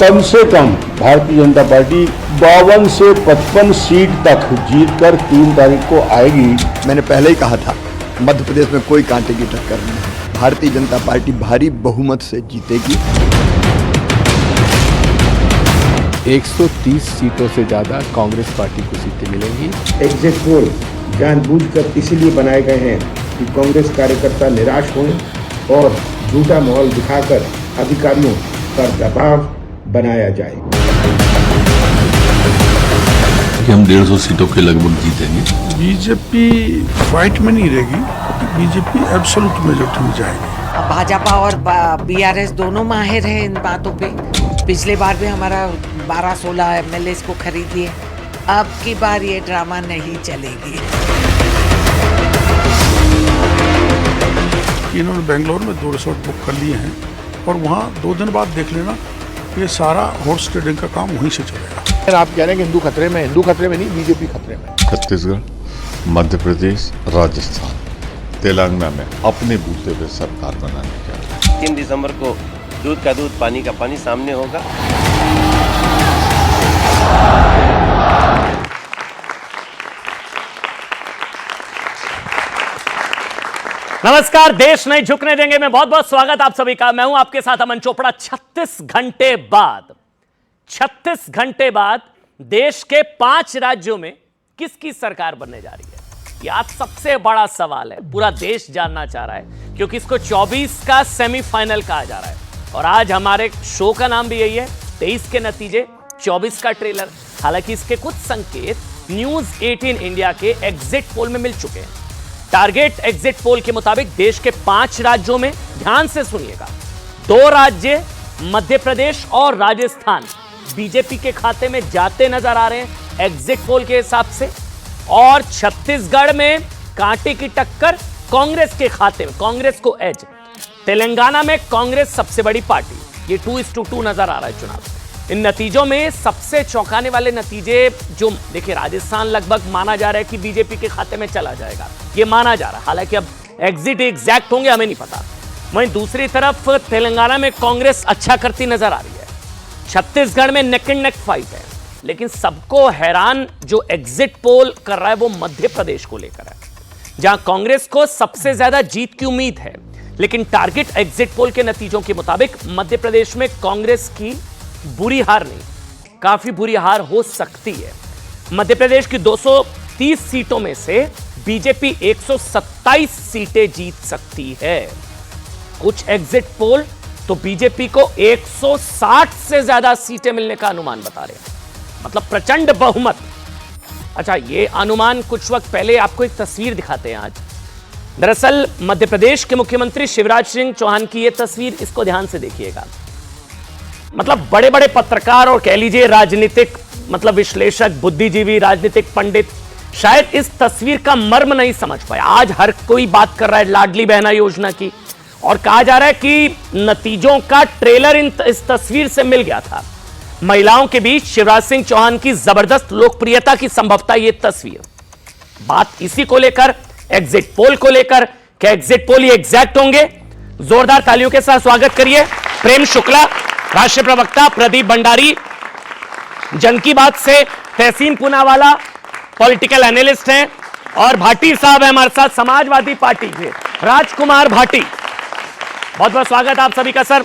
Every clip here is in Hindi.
कम से कम भारतीय जनता पार्टी 52 से 55 सीट तक जीतकर 3 तारीख को आएगी। मैंने पहले ही कहा था, मध्य प्रदेश में कोई कांटे की टक्कर नहीं है। भारतीय जनता पार्टी भारी बहुमत से जीतेगी। 130 सीटों से ज्यादा कांग्रेस पार्टी को सीटें मिलेंगी। एग्जिट पोल जानबूझकर इसलिए बनाए गए हैं कि कांग्रेस कार्यकर्ता निराश हों और झूठा माहौल दिखाकर अधिकारियों पर दबाव बनाया जाए। कि हम 150 सीटों के लगभग जीतेंगे। बीजेपी फाइट में नहीं रहेगी, बीजेपी एब्सोल्यूट मेजॉरिटी में जाएगी। भाजपा और बीआरएस दोनों माहिर हैं इन बातों पे। पिछले बार भी हमारा 12-16 एमएलए को खरीद लिए। अब की बार ये ड्रामा नहीं चलेगी। इन्होंने बेंगलोर में 2 रिसोर्ट बुक कर लिए हैं और वहाँ 2 दिन बाद देख लेना, ये सारा हॉर्स ट्रेडिंग का काम वहीं से चलेगा। आप कह रहे हैं कि हिंदू खतरे में नहीं, बीजेपी खतरे में। छत्तीसगढ़, मध्य प्रदेश, राजस्थान, तेलंगाना में अपने बूते पे सरकार बनाने का 3 दिसंबर को दूध का दूध, पानी का पानी सामने होगा। नमस्कार, देश नहीं झुकने देंगे में बहुत बहुत स्वागत आप सभी का। मैं हूं आपके साथ अमन चोपड़ा। 36 घंटे बाद देश के 5 राज्यों में किसकी सरकार बनने जा रही है, यह आज सबसे बड़ा सवाल है। पूरा देश जानना चाह रहा है क्योंकि इसको 24 का सेमीफाइनल कहा जा रहा है और आज हमारे शो का नाम भी यही है, 23 के नतीजे, 24 का ट्रेलर। हालांकि इसके कुछ संकेत न्यूज 18 इंडिया के एग्जिट पोल में मिल चुके हैं। टारगेट एग्जिट पोल के मुताबिक देश के 5 राज्यों में, ध्यान से सुनिएगा, 2 राज्य मध्य प्रदेश और राजस्थान बीजेपी के खाते में जाते नजर आ रहे हैं एग्जिट पोल के हिसाब से, और छत्तीसगढ़ में कांटे की टक्कर कांग्रेस के खाते में, कांग्रेस को एज। तेलंगाना में कांग्रेस सबसे बड़ी पार्टी, ये 2:2 नजर आ रहा है चुनाव। इन नतीजों में सबसे चौंकाने वाले नतीजे जो देखिए, राजस्थान लगभग माना जा रहा है कि बीजेपी के खाते में चला जाएगा, ये माना जा रहा है। हालांकि अब एग्जिट एग्जैक्ट होंगे हमें नहीं पता। वहीं दूसरी तरफ तेलंगाना में कांग्रेस अच्छा करती नजर आ रही है। छत्तीसगढ़ में नेक एंड नेक फाइट है, लेकिन सबको हैरान जो एग्जिट पोल कर रहा है वो मध्य प्रदेश को लेकर है, जहां कांग्रेस को सबसे ज्यादा जीत की उम्मीद है। लेकिन टारगेट एग्जिट पोल के नतीजों के मुताबिक मध्य प्रदेश में कांग्रेस की बुरी हार नहीं, काफी बुरी हार हो सकती है। मध्य प्रदेश की 230 सीटों में से बीजेपी 127 सीटें जीत सकती है। कुछ एग्जिट पोल तो बीजेपी को 160 से ज्यादा सीटें मिलने का अनुमान बता रहे हैं, मतलब प्रचंड बहुमत। अच्छा, ये अनुमान कुछ वक्त पहले आपको एक तस्वीर दिखाते हैं आज। दरअसल मध्य प्रदेश के मुख्यमंत्री शिवराज सिंह चौहान की यह तस्वीर, इसको ध्यान से देखिएगा। मतलब बड़े बड़े पत्रकार और कह लीजिए राजनीतिक मतलब विश्लेषक, बुद्धिजीवी, राजनीतिक पंडित शायद इस तस्वीर का मर्म नहीं समझ पाए। आज हर कोई बात कर रहा है लाडली बहना योजना की, और कहा जा रहा है कि नतीजों का ट्रेलर इस तस्वीर से मिल गया था। महिलाओं के बीच शिवराज सिंह चौहान की जबरदस्त लोकप्रियता की संभवता ये तस्वीर। बात इसी को लेकर, एग्जिट पोल को लेकर, क्या एग्जिट पोल ये एग्जैक्ट होंगे? जोरदार तालियों के साथ स्वागत करिए प्रेम शुक्ला, राष्ट्रीय प्रवक्ता, प्रदीप भंडारी जन की बात से, तहसीन पूनावाला पॉलिटिकल एनालिस्ट हैं, और भाटी साहब है हमारे साथ, समाजवादी पार्टी के राजकुमार भाटी। बहुत बहुत स्वागत आप सभी का। सर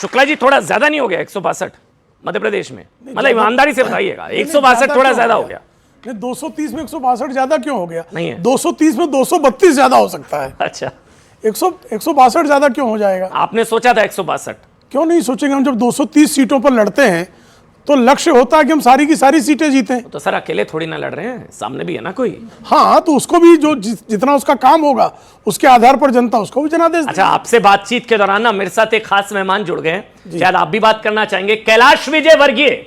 शुक्ला जी, थोड़ा ज्यादा नहीं हो गया 162 मध्य प्रदेश में? मतलब ईमानदारी से बताइएगा, 162 थोड़ा ज्यादा हो गया? 230 में 162 ज्यादा क्यों हो गया? नहीं है 230 में 232 ज्यादा हो सकता है। अच्छा, 162 ज्यादा क्यों हो जाएगा? आपने सोचा था 162? क्यों नहीं सोचेंगे? हम जब 230 सीटों पर लड़ते हैं तो लक्ष्य होता है कि हम सारी की सारी सीटें जीतें। तो सर अकेले थोड़ी ना लड़ रहे हैं, सामने भी है ना कोई। हाँ, तो उसको भी जो जितना उसका काम होगा उसके आधार पर जनता उसको भी जनादेश देगी। अच्छा, आपसे बातचीत के दौरान ना मेरे साथ एक खास मेहमान जुड़ गए हैं, शायद आप भी बात करना चाहेंगे। कैलाश विजय वर्गीय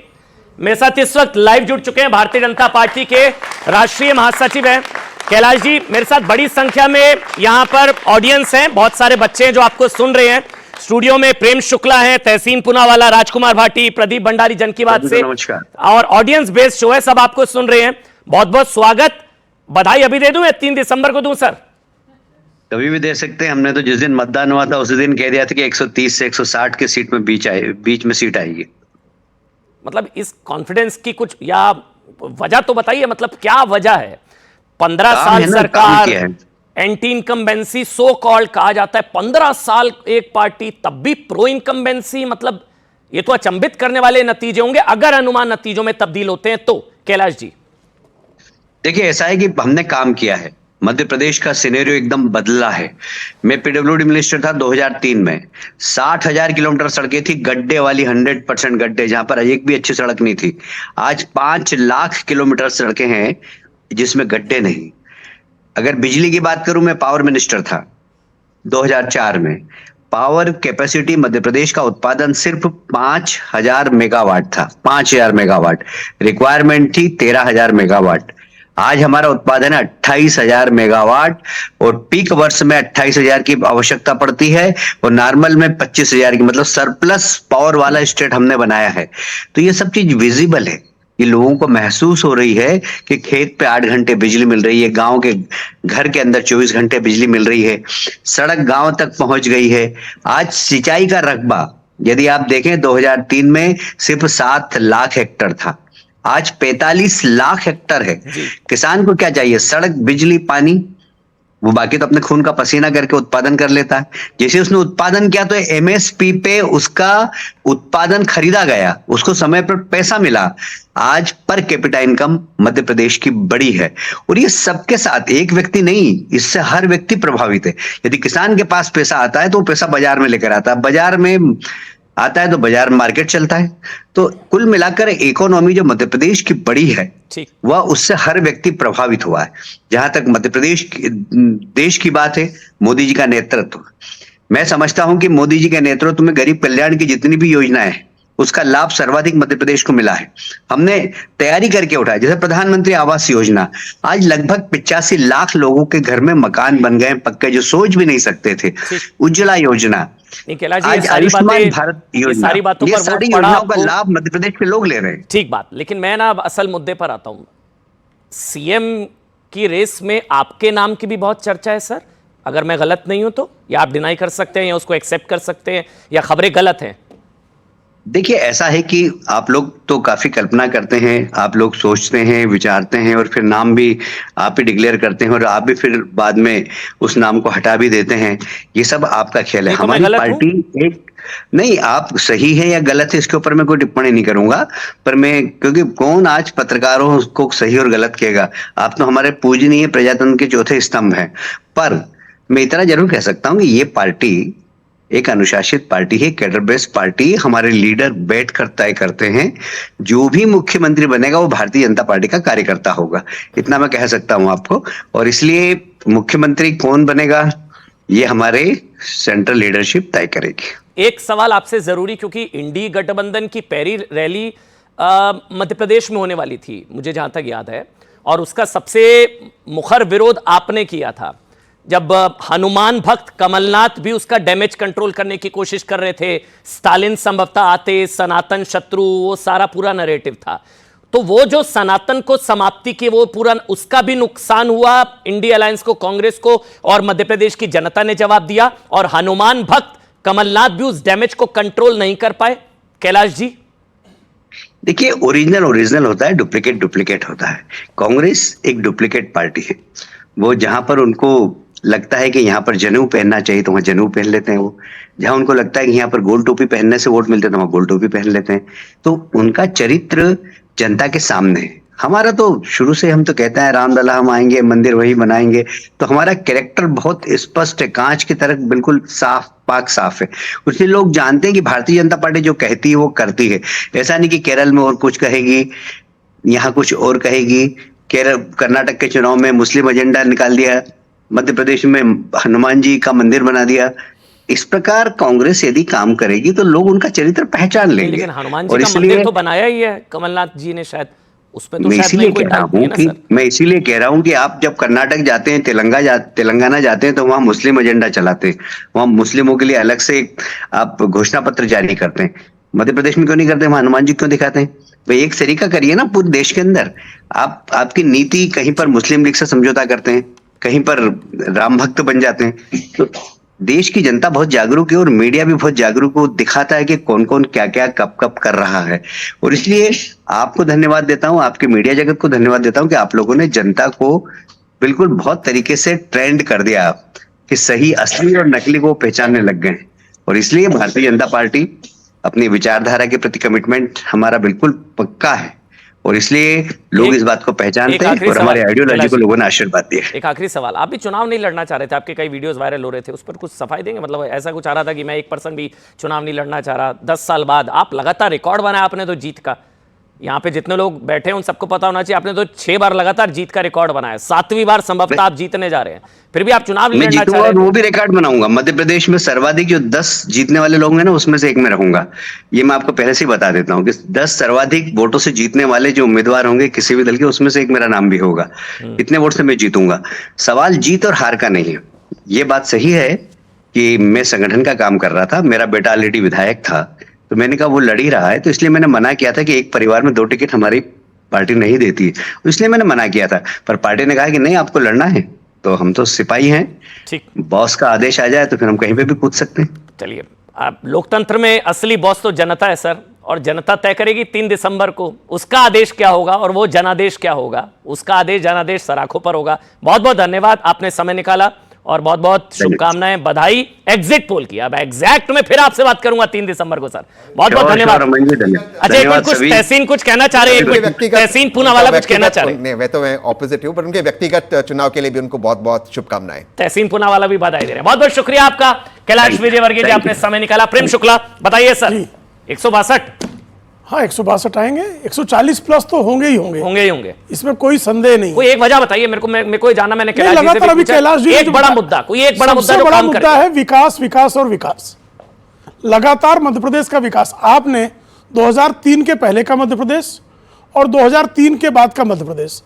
मेरे साथ इस वक्त लाइव जुड़ चुके हैं, भारतीय जनता पार्टी के राष्ट्रीय महासचिव हैं। कैलाश जी, मेरे साथ बड़ी संख्या में यहाँ पर ऑडियंस है, बहुत सारे बच्चे हैं जो आपको सुन रहे हैं। स्टूडियो में प्रेम शुक्ला है, तहसीन पूनावाला, राजकुमार भाटी, प्रदीप भंडारी जन की बात से, और ऑडियंस बेस्ड शो है, सब आपको सुन रहे हैं। बहुत बहुत स्वागत, बधाई अभी दे दूं या 3 दिसंबर को दूं सर? कभी भी दे सकते हैं। हमने तो जिस दिन मतदान हुआ था उसी दिन कह दिया था कि 130 से 160 के सीट में बीच में सीट आएगी। मतलब इस कॉन्फिडेंस की कुछ या वजह तो बताइए, मतलब क्या वजह है? 15 साल सरकार, एंटी इनकम्बेंसी सो कॉल्ड कहा जाता है, 15 साल एक पार्टी, तब भी प्रो इनकम्बेंसी, मतलब ये तो अचंभित करने वाले नतीजे होंगे अगर अनुमान नतीजों में तब्दील होते हैं तो। कैलाश जी, देखिए ऐसा है कि हमने काम किया है, मध्य प्रदेश का सिनेरियो एकदम बदला है। मैं पीडब्ल्यूडी मिनिस्टर था 2003 में, 60,000 किलोमीटर सड़कें थी, गड्ढे वाली, 100% गड्ढे, जहां पर एक भी अच्छी सड़क नहीं थी। आज 5 लाख किलोमीटर सड़कें हैं जिसमें गड्ढे नहीं। अगर बिजली की बात करूं, मैं पावर मिनिस्टर था 2004 में, पावर कैपेसिटी मध्य प्रदेश का उत्पादन सिर्फ 5,000 मेगावाट था, 5,000 मेगावाट, रिक्वायरमेंट थी 13,000 मेगावाट। आज हमारा उत्पादन है 28,000 मेगावाट और पीक वर्ष में 28,000 की आवश्यकता पड़ती है और नॉर्मल में 25,000 की, मतलब सरप्लस पावर वाला स्टेट हमने बनाया है। तो ये सब चीज विजिबल है, ये लोगों को महसूस हो रही है कि खेत पे 8 घंटे बिजली मिल रही है, गांव के घर के अंदर 24 घंटे बिजली मिल रही है, सड़क गांव तक पहुंच गई है। आज सिंचाई का रकबा यदि आप देखें 2003 में सिर्फ 7 लाख हेक्टेयर था, आज 45 लाख हेक्टेयर है। किसान को क्या चाहिए? सड़क, बिजली, पानी, वो बाकी तो अपने खून का पसीना करके उत्पादन कर लेता है। जैसे उसने उत्पादन किया तो एमएसपी पे उसका उत्पादन खरीदा गया, उसको समय पर पैसा मिला। आज per capita income Madhya Pradesh की बड़ी है और ये सबके साथ, एक व्यक्ति नहीं, इससे हर व्यक्ति प्रभावित है। यदि किसान के पास पैसा आता है तो वो पैसा बाजार में लेकर आता है, बाजार में आता है तो बाजार में मार्केट चलता है। तो कुल मिलाकर इकोनॉमी जो मध्य प्रदेश की बड़ी है वह उससे हर व्यक्ति प्रभावित हुआ है। जहां तक मध्य प्रदेश देश की बात है, मोदी जी का नेतृत्व, मैं समझता हूं कि मोदी जी के नेतृत्व में गरीब कल्याण की जितनी भी योजनाएं हैं उसका लाभ सर्वाधिक मध्य प्रदेश को मिला है। हमने तैयारी करके उठाया, जैसे प्रधानमंत्री आवास योजना, आज लगभग 85 लाख लोगों के घर में मकान बन गए पक्के, जो सोच भी नहीं सकते थे। उज्ज्वला योजना, आज आयुष्मान भारत योजना, ये सारी योजनाओं का लाभ मध्य प्रदेश के लोग ले रहे हैं। ठीक बात, लेकिन मैं ना अब असल मुद्दे पर आता हूं। सीएम की रेस में आपके नाम की भी बहुत चर्चा है सर, अगर मैं गलत नहीं हूं तो, या आप डिनाई कर सकते हैं या उसको एक्सेप्ट कर सकते हैं, या खबरें गलत हैं? देखिए ऐसा है कि आप लोग तो काफी कल्पना करते हैं, आप लोग सोचते हैं, विचारते हैं और फिर नाम भी आप ही डिक्लेयर करते हैं और आप भी फिर बाद में उस नाम को हटा भी देते हैं। ये सब आपका खेल है। हमारी पार्टी एक नहीं, आप सही है या गलत है इसके ऊपर मैं कोई टिप्पणी नहीं करूंगा, पर मैं, क्योंकि कौन आज पत्रकारों को सही और गलत कहेगा? आप तो हमारे पूजनीय प्रजातंत्र के चौथे स्तंभ हैं। पर मैं इतना जरूर कह सकता हूं कि ये पार्टी एक अनुशासित पार्टी है, कैडर बेस्ड पार्टी। हमारे लीडर बैठकर तय करते हैं, जो भी मुख्यमंत्री बनेगा वो भारतीय जनता पार्टी का कार्यकर्ता होगा, इतना मैं कह सकता हूं आपको। और इसलिए मुख्यमंत्री कौन बनेगा ये हमारे सेंट्रल लीडरशिप तय करेगी। एक सवाल आपसे जरूरी, क्योंकि इंडी गठबंधन की पहली रैली मध्य प्रदेश में होने वाली थी मुझे जहां तक याद है, और उसका सबसे मुखर विरोध आपने किया था जब हनुमान भक्त कमलनाथ भी उसका डैमेज कंट्रोल करने की कोशिश कर रहे थे। स्टालिन संभवतः आते, सनातन शत्रु, वो सारा पूरा नैरेटिव था। तो वो जो सनातन को समाप्ति की वो पूरा, उसका भी नुकसान हुआ इंडिया अलायंस को, कांग्रेस को, और मध्य प्रदेश की जनता ने जवाब दिया। और हनुमान भक्त कमलनाथ भी उस डैमेज को कंट्रोल नहीं कर पाए। कैलाश जी, देखिए ओरिजिनल होता है, डुप्लीकेट होता है। कांग्रेस एक डुप्लीकेट पार्टी है। वो जहां पर उनको लगता है कि यहाँ पर जनेऊ पहनना चाहिए तो वहां जनेऊ पहन लेते हैं, वो जहां उनको लगता है कि यहाँ पर गोल टोपी पहनने से वोट मिलते हैं तो वहां गोल टोपी पहन लेते हैं। तो उनका चरित्र जनता के सामने है। हमारा तो शुरू से हम तो कहते हैं रामलला हम आएंगे, मंदिर वही बनाएंगे, तो हमारा कैरेक्टर बहुत स्पष्ट है, कांच की तरह बिल्कुल साफ है। इसलिए लोग जानते हैं कि भारतीय जनता पार्टी जो कहती है वो करती है। ऐसा नहीं कि केरल में और कुछ कहेगी, यहाँ कुछ और कहेगी। कर्नाटक के चुनाव में मुस्लिम एजेंडा निकाल दिया, मध्य प्रदेश में हनुमान जी का मंदिर बना दिया। इस प्रकार कांग्रेस यदि काम करेगी तो लोग उनका चरित्र पहचान लेंगे। लेकिन हनुमान जी का मंदिर तो बनाया ही है कमलनाथ जी ने, शायद उस पे तो मैं इसीलिए कह रहा हूं कि आप जब कर्नाटक जाते हैं, तेलंगाना जाते हैं तो वहां मुस्लिम एजेंडा चलाते हैं, वहां मुस्लिमों के लिए अलग से आप घोषणा पत्र जारी करते हैं। मध्य प्रदेश में क्यों नहीं करते? वहां हनुमान जी क्यों दिखाते हैं? भाई एक तरीका करिए ना पूरे देश के अंदर। आपकी नीति कहीं पर मुस्लिम लीग से समझौता करते हैं, कहीं पर राम भक्त बन जाते हैं। तो देश की जनता बहुत जागरूक है और मीडिया भी बहुत जागरूक है, दिखाता है कि कौन कौन क्या क्या कब कब कर रहा है। और इसलिए आपको धन्यवाद देता हूं, आपके मीडिया जगत को धन्यवाद देता हूं कि आप लोगों ने जनता को बिल्कुल बहुत तरीके से ट्रेंड कर दिया कि सही असली और नकली को पहचानने लग गए। और इसलिए भारतीय जनता पार्टी अपनी विचारधारा के प्रति कमिटमेंट हमारा बिल्कुल पक्का है और इसलिए लोग इस बात को पहचानते हैं और हमारे आइडियोलॉजी को लोगों ने आशीर्वाद दिया। एक आखिरी सवाल, आप भी चुनाव नहीं लड़ना चाह रहे थे, आपके कई वीडियोस वायरल हो रहे थे, उस पर कुछ सफाई देंगे? मतलब ऐसा कुछ आ रहा था कि मैं 1% भी चुनाव नहीं लड़ना चाह रहा। 10 साल बाद आप लगातार रिकॉर्ड बनाया आपने तो जीत का। यहाँ पे जितने लोग बैठे हैं उन सबको पता होना चाहिए, आपने तो 6 बार लगातार जीत का रिकॉर्ड बनाया, 7वीं बार संभवतः आप जीतने जा रहे हैं, फिर भी आप चुनाव नहीं लड़ना चाह रहे हैं। वो भी रिकॉर्ड बनाऊंगा। मध्य प्रदेश में सर्वाधिक जो 10 जीतने वाले लोग हैं ना, उसमें से एक मैं रहूंगा। ये मैं आपको पहले से ही बता देता हूँ कि 10 सर्वाधिक वोटों से जीतने वाले जो उम्मीदवार होंगे किसी भी दल के, उसमें से एक मेरा नाम भी होगा। इतने वोट से मैं जीतूंगा। सवाल जीत और हार का नहीं है। ये बात सही है कि मैं संगठन का काम कर रहा था, मेरा बेटा ऑलरेडी विधायक था, तो मैंने कहा वो लड़ ही रहा है, तो इसलिए मैंने मना किया था कि एक परिवार में 2 टिकट हमारी पार्टी नहीं देती, इसलिए मैंने मना किया था। पर पार्टी ने कहा कि नहीं आपको लड़ना है, तो हम तो सिपाही हैं, ठीक, बॉस का आदेश आ जाए तो फिर हम कहीं पे भी कूद सकते हैं। चलिए, आप लोकतंत्र में असली बॉस तो जनता है सर, और जनता तय करेगी 3 दिसंबर को उसका आदेश क्या होगा और वो जनादेश क्या होगा, उसका आदेश जनादेश सराखों पर होगा। बहुत बहुत धन्यवाद, आपने समय निकाला और बहुत बहुत शुभकामनाएं, बधाई एग्जिट पोल की। अब एग्जैक्ट में फिर आपसे बात करूंगा 3 दिसंबर को सर। बहुत बहुत धन्यवाद। अच्छा, एक मिनट, कुछ तहसीन कुछ कहना चाह रहे हैं, तहसीन पूनावाला कुछ कहना चाह रहे हैं? मैं तो मैं ऑपोजिट हूं, पर उनके व्यक्तिगत चुनाव के लिए भी उनको बहुत बहुत शुभकामनाएं। तहसीन पूनावाला भी बधाई दे रहे हैं। बहुत बहुत शुक्रिया आपका कैलाश विजयवर्गीय जी, आपने समय निकाला। प्रेम शुक्ला बताइए सर, 162? हाँ, 162 आएंगे, 140 प्लस तो होंगे ही होंगे, इसमें कोई संदेह नहीं। कोई एक वजह बताइए मेरे को जानना, मैंने कैलाश लगातार जी अभी कैलाश जी एक बड़ा मुद्दा, कोई एक बड़ा मुद्दा जो बड़ा काम मुद्दा है विकास, विकास और विकास। लगातार मध्य प्रदेश का विकास, आपने 2003 के पहले का मध्य प्रदेश और 2003 के बाद का मध्य प्रदेश,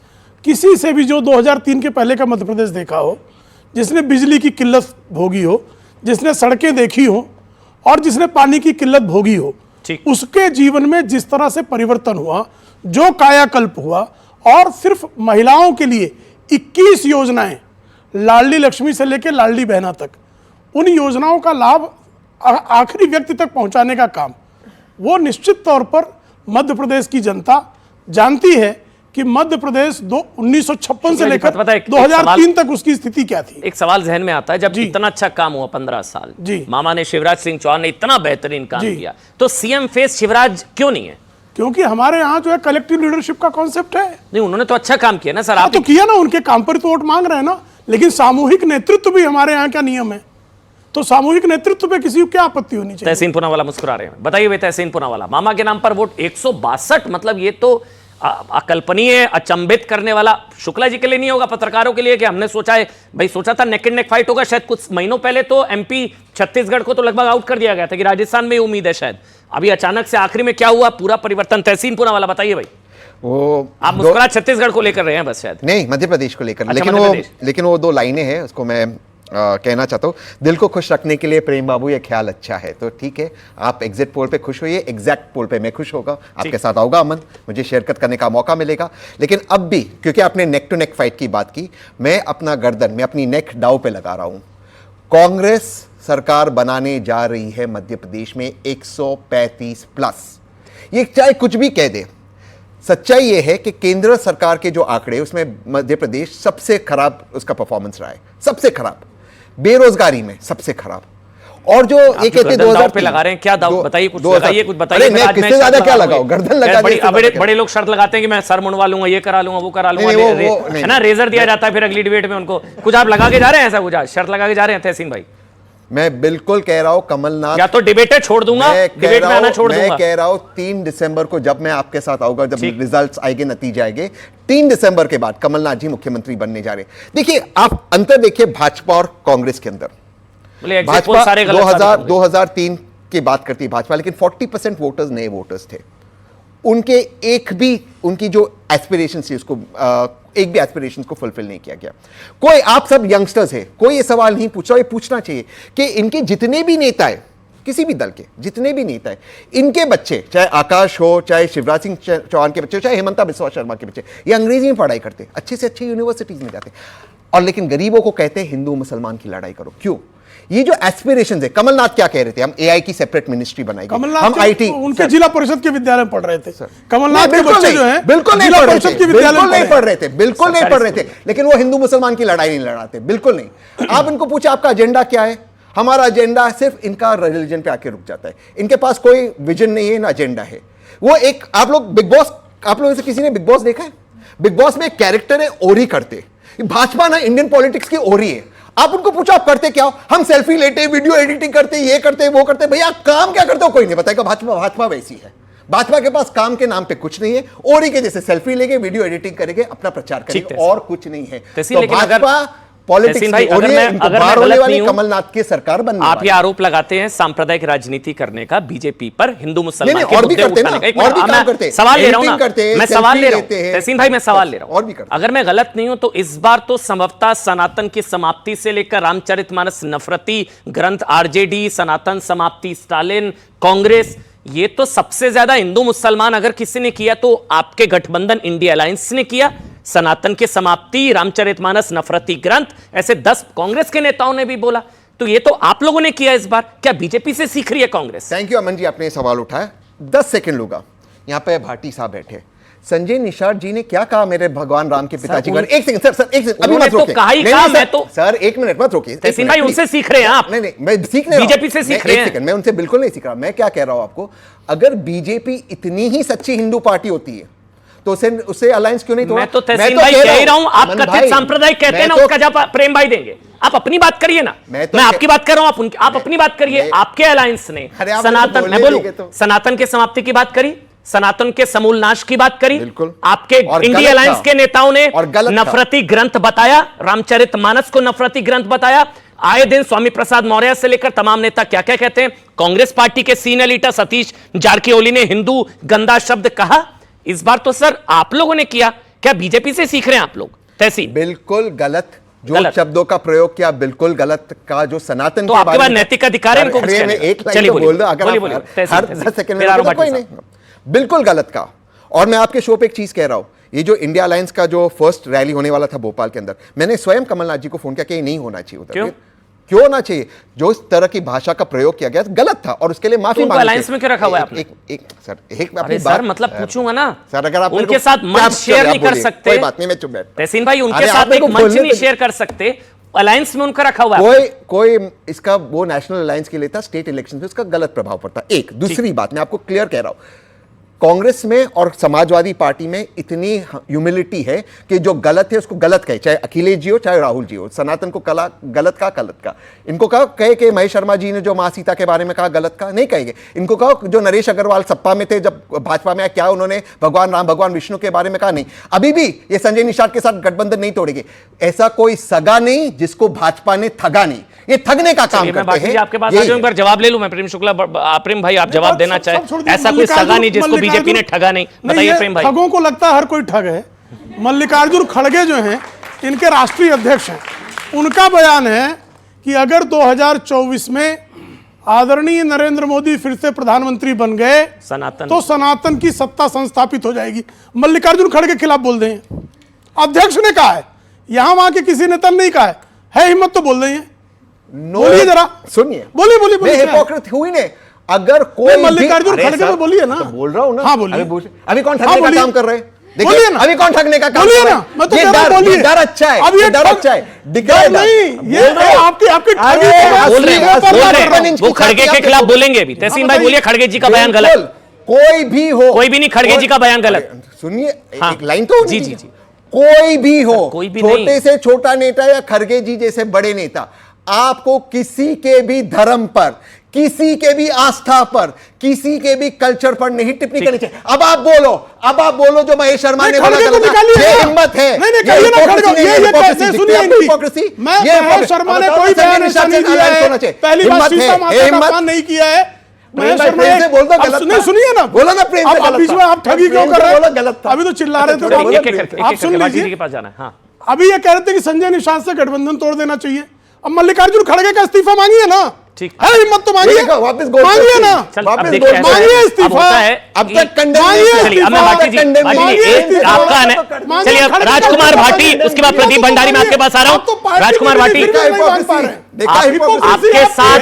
किसी से भी जो 2003 के पहले का मध्य प्रदेश देखा हो, जिसने बिजली की किल्लत भोगी हो, जिसने सड़कें देखी हो और जिसने पानी की किल्लत भोगी हो, उसके जीवन में जिस तरह से परिवर्तन हुआ, जो कायाकल्प हुआ, और सिर्फ महिलाओं के लिए 21 योजनाएं, लाडली लक्ष्मी से लेकर लाडली बहना तक, उन योजनाओं का लाभ आखिरी व्यक्ति तक पहुंचाने का काम, वो निश्चित तौर पर मध्य प्रदेश की जनता जानती है कि मध्य प्रदेश 1956 से लेकर 2003 तक उसकी स्थिति क्या थी। एक सवाल जहन में आता है, जब इतना अच्छा काम हुआ 15 साल, मामा ने, शिवराज सिंह चौहान ने इतना बेहतरीन काम किया, तो सीएम फेस शिवराज क्यों नहीं है? क्योंकि हमारे यहाँ जो है कलेक्टिव लीडरशिप का कॉन्सेप्ट है। नहीं, उन्होंने तो अच्छा काम किया ना सर। आप तो किया ना, उनके काम पर तो वोट मांग रहे हैं ना, लेकिन सामूहिक नेतृत्व भी हमारे यहाँ का नियम है, तो सामूहिक नेतृत्व पे किसी को क्या आपत्ति होनी चाहिए? तहसीन पूनावाला मुस्कुरा रहे हैं, बताइए भाई तहसीन पूनावाला, मामा के नाम पर वोट 162, मतलब ये तो अकल्पनीय, अचंभित करने वाला। शुक्ला जी के लिए नहीं होगा, पत्रकारों के लिए, कि हमने सोचा है भाई, सोचा था नेक एंड नेक फाइट होगा शायद। कुछ महीनों पहले तो एमपी छत्तीसगढ़ को तो लगभग आउट कर दिया गया था कि राजस्थान में उम्मीद है शायद, अभी अचानक से आखिरी में क्या हुआ, पूरा परिवर्तन। तहसीन पूनावाला बताइए भाई, वो आप मुस्कुरा छत्तीसगढ़ को लेकर रहे हैं बस शायद? नहीं, मध्य प्रदेश को लेकर। अच्छा, लेकिन वो 2 लाइनें हैं, उसको मैं कहना चाहता हूँ। दिल को खुश रखने के लिए प्रेम बाबू ये ख्याल अच्छा है, तो ठीक है, आप एग्जिट पोल पे खुश होइए, एग्जैक्ट पोल पे मैं खुश होगा, आपके साथ आऊंगा अमन, मुझे शिरकत करने का मौका मिलेगा। लेकिन अब भी, क्योंकि आपने नेक टू नेक फाइट की बात की, मैं अपना गर्दन, मैं अपनी नेक दांव पे लगा रहा हूं। कांग्रेस सरकार बनाने जा रही है मध्य प्रदेश में 135 प्लस। ये चाहे कुछ भी कह दे, सच्चाई यह है कि केंद्र सरकार के जो आंकड़े, उसमें मध्य प्रदेश सबसे खराब उसका परफॉर्मेंस रहा है, सबसे खराब, बेरोजगारी में सबसे खराब। और जो ये कहते 2000 पे लगा रहे हैं, क्या दाव बताइए, कुछ बताइए, कुछ बताइए। मैं किससे ज्यादा क्या लगाऊं, गर्दन लगा दे। बड़े लोग शर्त लगाते हैं कि मैं सर मुंडवा लूंगा, ये करा लूंगा, वो करा लूंगा, है ना, रेजर दिया जाता है फिर अगली डिबेट में उनको। कुछ आप लगा के जा रहे हैं, ऐसा कुछ शर्त लगा के जा रहे हैं तहसीन भाई? मैं बिल्कुल कह रहा हूं कमलनाथ, या तो डिबेटें छोड़ दूंगा, डिबेट में आना छोड़ दूंगा। मैं कह रहा हूं 3 दिसंबर को जब मैं आपके साथ आऊंगा, जब रिजल्ट्स आएंगे, नतीजे आएंगे, 3 दिसंबर के बाद कमलनाथ जी मुख्यमंत्री बनने जा रहे हैं। देखिए, आप अंतर देखिए भाजपा और कांग्रेस के अंदर। भाजपा 2003 की बात करती है भाजपा, लेकिन 40% वोटर्स नए वोटर्स थे। उनके एक भी, उनकी जो एस्पिरेशंस थी, उसको एक भी एस्पिरेशंस को फुलफिल नहीं किया गया। कोई, आप सब यंगस्टर्स हैं, कोई ये सवाल नहीं पूछ रहा, ये पूछना चाहिए कि इनके जितने भी नेता है, किसी भी दल के जितने भी नेता है, इनके बच्चे, चाहे आकाश हो, चाहे शिवराज सिंह चौहान के बच्चे, चाहे हेमंता बिस्वा शर्मा के बच्चे, ये अंग्रेजी में पढ़ाई करते, अच्छे से अच्छे यूनिवर्सिटीज में जाते, और लेकिन गरीबों को कहते हैं हिंदू मुसलमान की लड़ाई करो। क्यों? ये जो एस्पिरेशंस है, कमलनाथ क्या कह रहे थे, हम एआई की सेपरेट मिनिस्ट्री बनाएंगे, कमलनाथ हम आईटी, उनके जिला परिषद के विद्यालय में पढ़ रहे थे कमलनाथ के बिल्कुल बच्चे नहीं, जो हैं बिल्कुल नहीं जिला पढ़ रहे परिषद थे, के विद्यालय बिल्कुल में नहीं पढ़ रहे थे, बिल्कुल नहीं पढ़ रहे थे, लेकिन वो हिंदू मुसलमान की लड़ाई नहीं लड़ाते, बिल्कुल नहीं। आप इनको पूछे आपका एजेंडा क्या है, हमारा एजेंडा सिर्फ इनका रिलीजन पे आके रुक जाता है, इनके पास कोई विजन नहीं है ना एजेंडा है। वो एक, आप लोग बिग बॉस, आप लोगों से किसी ने बिग बॉस देखा है? बिग बॉस में एक कैरेक्टर है ओरी करते, भाजपा ना इंडियन पॉलिटिक्स की ओरी है। आप उनको पूछो आप करते क्या हो, हम सेल्फी लेते, वीडियो एडिटिंग करते, ये करते वो करते, भैया आप काम क्या करते हो कोई नहीं बताएगा। भाजपा वैसी है, भाजपा के पास काम के नाम पे कुछ नहीं है, ओरी के जैसे सेल्फी लेंगे, वीडियो एडिटिंग करेंगे, अपना प्रचार करेंगे और कुछ नहीं है। तो भाजपा पॉलिटिक्स में बाहर होने वाली कमलनाथ की सरकार बनने आप ये आरोप लगाते हैं सांप्रदायिक राजनीति करने का बीजेपी पर, हिंदू मुसलमान के मुद्दे उठाने का। और भी काम करते हैं, सवाल ले रहा हूं ना, मैं सवाल ले रहा हूं तहसीन भाई, मैं सवाल ले रहा और भी हूं। अगर मैं गलत नहीं हूं तो इस बार तो संभवतः सनातन की समाप्ति से लेकर रामचरितमानस नफरती ग्रंथ, आरजेडी, सनातन समाप्ति, स्टालिन, कांग्रेस, ये तो सबसे ज्यादा हिंदू मुसलमान अगर किसी ने किया तो आपके गठबंधन इंडिया अलायंस ने किया। सनातन की समाप्ति, रामचरितमानस नफरती ग्रंथ, ऐसे 10 कांग्रेस के नेताओं ने भी बोला। तो ये तो आप लोगों ने किया इस बार, क्या बीजेपी से सीख रही है कांग्रेस? थैंक यू अमन जी, आपने सवाल उठाया। 10 सेकंड लूंगा। यहां पे भाटी साहब बैठे, संजय निषाद जी ने क्या कहा मेरे भगवान राम के पिताजी का? एक सेकंड सर, एक सेकंड, अभी मत रोकिए। तो कहा ही कहा, मैं तो सर एक मिनट मत रोकिए। तहसीन भाई उनसे सीख रहे हैं आप? नहीं, मैं सीख नहीं रहा हूं, बीजेपी से सीख रहे हैं। मैं उनसे बिल्कुल नहीं सीख रहा। मैं क्या कह रहा हूं आपको, अगर बीजेपी इतनी ही सच्ची हिंदू पार्टी होती है तो उससे अलायंस क्यों नहीं तोड़ा? मैं तो तहसीन भाई कह ही रहा हूं, आप कथित सांप्रदायिक कहते हैं ना, उसका जवाब प्रेम भाई देंगे। आप अपनी बात करिए ना, मैं आपकी बात कर रहा हूं, आप अपनी बात करिए। आपके अलायंस ने सनातन, मैं बोलूं, सनातन के समाप्ति की बात करी, सनातन के समूल नाश की बात करी, आपके इंडिया अलायंस के नेताओं ने नफरती ग्रंथ बताया, रामचरितमानस को नफरती ग्रंथ बताया। आए दिन स्वामी प्रसाद मौर्य से लेकर तमाम नेता क्या क्या कहते हैं। कांग्रेस पार्टी के सीनियर लीडर सतीश जारकिहोली ने हिंदू गंदा शब्द कहा। इस बार तो सर आप लोगों ने किया, क्या बीजेपी से सीख रहे हैं आप लोग? तहसीन बिल्कुल गलत जो शब्दों का प्रयोग किया, बिल्कुल गलत का जो सनातन तो आपके पास नैतिक अधिकार है इनको एक लाइन तो बोल दो, अगर हर 10 सेकंड में कोई नहीं, बिल्कुल गलत का। और मैं आपके शो पे एक चीज कह रहा हूं, ये जो इंडिया अलायंस का जो फर्स्ट रैली होने वाला था भोपाल के अंदर, मैंने स्वयं कमलनाथ जी को फोन किया कि नहीं होना चाहिए उधर। क्यों होना चाहिए? जो इस तरह की भाषा का प्रयोग किया गया गलत था और उसके लिए माफी मांगी। अलायंस में क्यों रखा हुआ है आपने? सर मतलब पूछूंगा ना सर, अगर आप उनके साथ मंच शेयर नहीं कर सकते, कोई बात नहीं, मैं चुप बैठ। तहसीन भाई उनके साथ एक मंच नहीं शेयर कर सकते, अलायंस में उनका रखा हुआ है। कोई इसका वो नेशनल अलायंस के लिए था, स्टेट इलेक्शन में उसका गलत प्रभाव पड़ता। एक दूसरी बात मैं आपको क्लियर कह रहा हूं, कांग्रेस में और समाजवादी पार्टी में इतनी ह्यूमिलिटी है कि जो गलत है उसको गलत कहे, चाहे अखिलेश जी हो चाहे राहुल जी हो। सनातन को कला गलत का इनको कहा कहे कि महेश शर्मा जी ने जो मां सीता के बारे में कहा गलत का नहीं कहेंगे। इनको कहो जो नरेश अग्रवाल सपा में थे जब भाजपा में क्या उन्होंने भगवान राम भगवान विष्णु के बारे में कहा नहीं। अभी भी ये संजय निषाद के साथ गठबंधन नहीं तोड़ेंगे। ऐसा कोई सगा नहीं जिसको भाजपा ने ठगा नहीं, ये ठगने का काम करते हैं। आपके पास एक बार जवाब ले लूं मैं, प्रेम शुक्ला, प्रेम भाई आप जवाब देना चाहे। ऐसा कोई सगा नहीं जिसको बीजेपी ने ठगा नहीं, बताइए प्रेम भाई। ठगों को लगता है हर कोई ठग है। मल्लिकार्जुन खड़गे जो हैं इनके राष्ट्रीय अध्यक्ष हैं, उनका बयान है कि अगर 2024 में आदरणीय नरेंद्र मोदी फिर से प्रधानमंत्री बन गए तो सनातन की सत्ता संस्थापित हो जाएगी। मल्लिकार्जुन खड़गे के खिलाफ बोल रहे हैं, अध्यक्ष ने कहा है, यहां वहां के किसी नेता ने नहीं कहा है हिम्मत तो बोल रही है। बोलिए जरा, सुनिए, बोलिए हिपोक्रेट हुई ने। अगर कोई मल्लिकार्जुन खड़गे में बोलिए ना, तो बोल रहा हूं ना। हाँ बोलिए। अभी कौन ठगने का काम कर रहे हैं? बोलिए ना, अभी कौन ठगने का काम कर रहे हैं? मैं तो कह रहा हूं बोलिए। डर अच्छा है, अब ये डर अच्छा है, डर नहीं, ये आपकी वो खड़गे के खिलाफ बोलेंगे भी। तहसीन भाई बोलिए, खड़गे जी का बयान गलत। कोई भी हो, कोई भी नहीं, खड़गे जी का बयान गलत। सुनिए एक लाइन तो जी जी जी, कोई भी हो, कोई भी छोटे से छोटा नेता या खड़गे जी जैसे बड़े नेता, आपको किसी के भी धर्म पर, किसी के भी आस्था पर, किसी के भी कल्चर पर नहीं टिप्पणी करनी चाहिए। अब आप बोलो जो महेश शर्मा ने बोला, ये हिम्मत है। महेश शर्मा ने कोई बयान ऐसा नहीं दिया है, पहली बात सीता माता का अपमान नहीं किया है। महेश शर्मा ने बोल दो गलत था, सुनिए ना, बोला ना प्रेम से गलत था। आप ठगी क्यों कर रहे हैं? गलत था, अभी तो चिल्ला रहे थे, आप सुन लीजिए। अभी ये कह रहे थे कि संजय निषाद से गठबंधन तोड़ देना चाहिए। अब मल्लिकार्जुन खड़गे का इस्तीफा मांगिए ना, ठीक है हिम्मत तो मांगिए, वापस गोल मांगिए ना, चल, वापस अब देखते गोल हैं, मांगिए अब इस्तीफा। होता है अब ये- तक कंडेम मांगिए चलिए अब मैं भाटी जी, कंडेम भाटी जी, मांगिए एक इस्तीफा। आपका है, मांगिए, चलिए अब खड़े राजकुमार खड़े भाटी, खड़े उसके बाद खड़े प्रदीप खड़े भंडारी, मैं आपके पास आ रहा आप तो हूँ। पार्टी राजकुमार के भाटी, लिए फिर भी नहीं मान पा रहे हैं। आपके साथ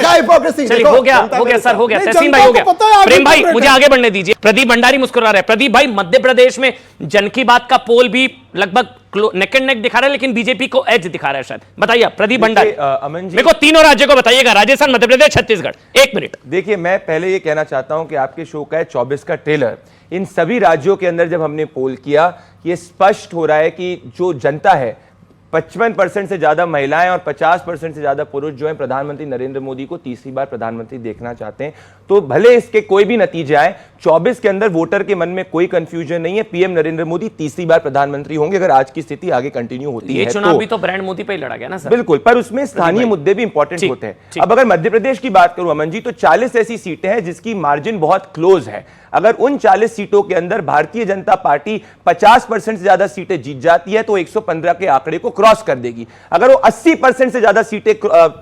चलिए हो गया सर, हो गया, नहीं, तहसीन भाई हो जनता को पता है गया। आप प्रेम भाई इंटरप्रेट मुझे हैं। आगे बढ़ने दीजिए। प्रदीप भंडारी मुस्कुरा रहे हैं। प्रदीप भाई, मध्य प्रदेश में जन की बात का पोल भी लगभग नेक एंड नेक दिखा रहा है, लेकिन बीजेपी को एज दिखा रहा है शायद। बताइए प्रदीप भंडारी, अमन जी, मेरे को तीनों राज्यों को बताइएगा, राजस्थान, मध्य प्रदेश, छत्तीसगढ़। एक मिनट देखिए, मैं पहले ये कहना चाहता हूं कि आपके शो का है 24 का ट्रेलर। इन सभी राज्यों के अंदर जब हमने पोल किया, ये स्पष्ट हो रहा है कि जो जनता है, 55% से ज्यादा महिलाएं और 50% से ज्यादा पुरुष जो हैं प्रधानमंत्री नरेंद्र मोदी को तीसरी बार प्रधानमंत्री देखना चाहते हैं। तो भले इसके कोई भी नतीजे आए, 24 के अंदर वोटर के मन में कोई कंफ्यूजन नहीं है, पीएम नरेंद्र मोदी तीसरी बार प्रधानमंत्री होंगे अगर आज की स्थिति आगे कंटिन्यू होती है। ये चुनाव भी तो ब्रांड मोदी पे ही लड़ा गया ना सर। बिल्कुल, पर उसमें स्थानीय मुद्दे भी इंपॉर्टेंट होते हैं। अब अगर मध्य प्रदेश की बात करूं अमन जी, तो 40 ऐसी सीटें हैं जिसकी मार्जिन बहुत क्लोज है। अगर उन 40 सीटों के अंदर भारतीय जनता पार्टी 50% से ज्यादा सीटें जीत जाती है तो 115 के आंकड़े को क्रॉस कर देगी। अगर वो 80% से ज्यादा सीटें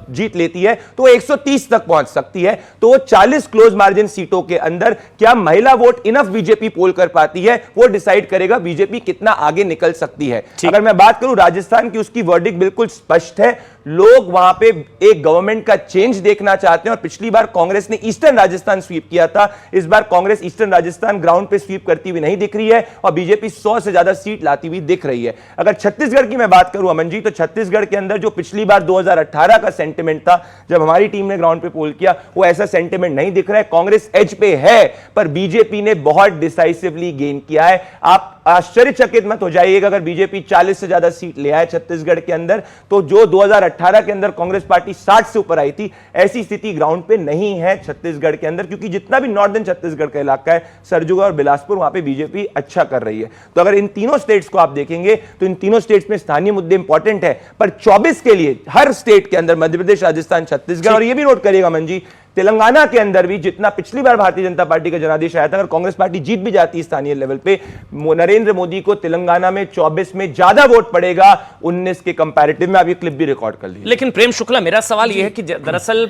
जीत लेती है तो 130 तक पहुंच सकती है। तो वो 40 क्लोज मार्जिन सीटों के अंदर क्या महिला वोट इनफ बीजेपी पोल कर पाती है, वो डिसाइड करेगा बीजेपी कितना आगे निकल सकती है। अगर मैं बात करूं राजस्थान की, उसकी वर्डिक्ट बिल्कुल स्पष्ट है। लोग वहां पे एक गवर्नमेंट का चेंज देखना चाहते हैं और पिछली बार कांग्रेस ने ईस्टर्न राजस्थान स्वीप किया था, इस बार कांग्रेस ईस्टर्न राजस्थान ग्राउंड पे स्वीप करती हुई नहीं दिख रही है और बीजेपी 100 से ज्यादा सीट लाती हुई दिख रही है। अगर छत्तीसगढ़ की मैं बात करूं अमन जी, तो छत्तीसगढ़ के अंदर जो पिछली बार 2018 का सेंटिमेंट था जब हमारी टीम ने ग्राउंड पे पोल किया, वो ऐसा सेंटिमेंट नहीं दिख रहा है। कांग्रेस एज पे है, पर बीजेपी ने बहुत डिसाइसिवली गेन किया है। आप आश्चर्यचकित मत हो जाइएगा अगर बीजेपी 40 से ज्यादा सीट ले आए छत्तीसगढ़ के अंदर, तो जो 2018 के अंदर कांग्रेस पार्टी 60 से ऊपर आई थी, ऐसी स्थिति ग्राउंड पे नहीं है छत्तीसगढ़ के अंदर, क्योंकि जितना भी नॉर्दर्न छत्तीसगढ़ का इलाका है, सरगुजा और बिलासपुर, वहां पे बीजेपी अच्छा कर रही है। तो अगर इन तीनों स्टेट्स को आप देखेंगे तो इन तीनों स्टेट्स में स्थानीय मुद्दे इंपॉर्टेंट है, पर 24 के लिए हर स्टेट के अंदर मध्य प्रदेश, राजस्थान, छत्तीसगढ़, और ये भी नोट करिएगा मन जी, तेलंगाना के अंदर भी जितना पिछली बार भारतीय जनता पार्टी का जनादेश आया था, अगर कांग्रेस पार्टी जीत भी जाती है स्थानीय लेवल पे, नरेंद्र मोदी को तेलंगाना में 24 में ज्यादा वोट पड़ेगा 19 के कंपैरेटिव में। आप ये क्लिप भी रिकॉर्ड कर लीजिए। लेकिन प्रेम शुक्ला, मेरा सवाल यह है कि दरअसल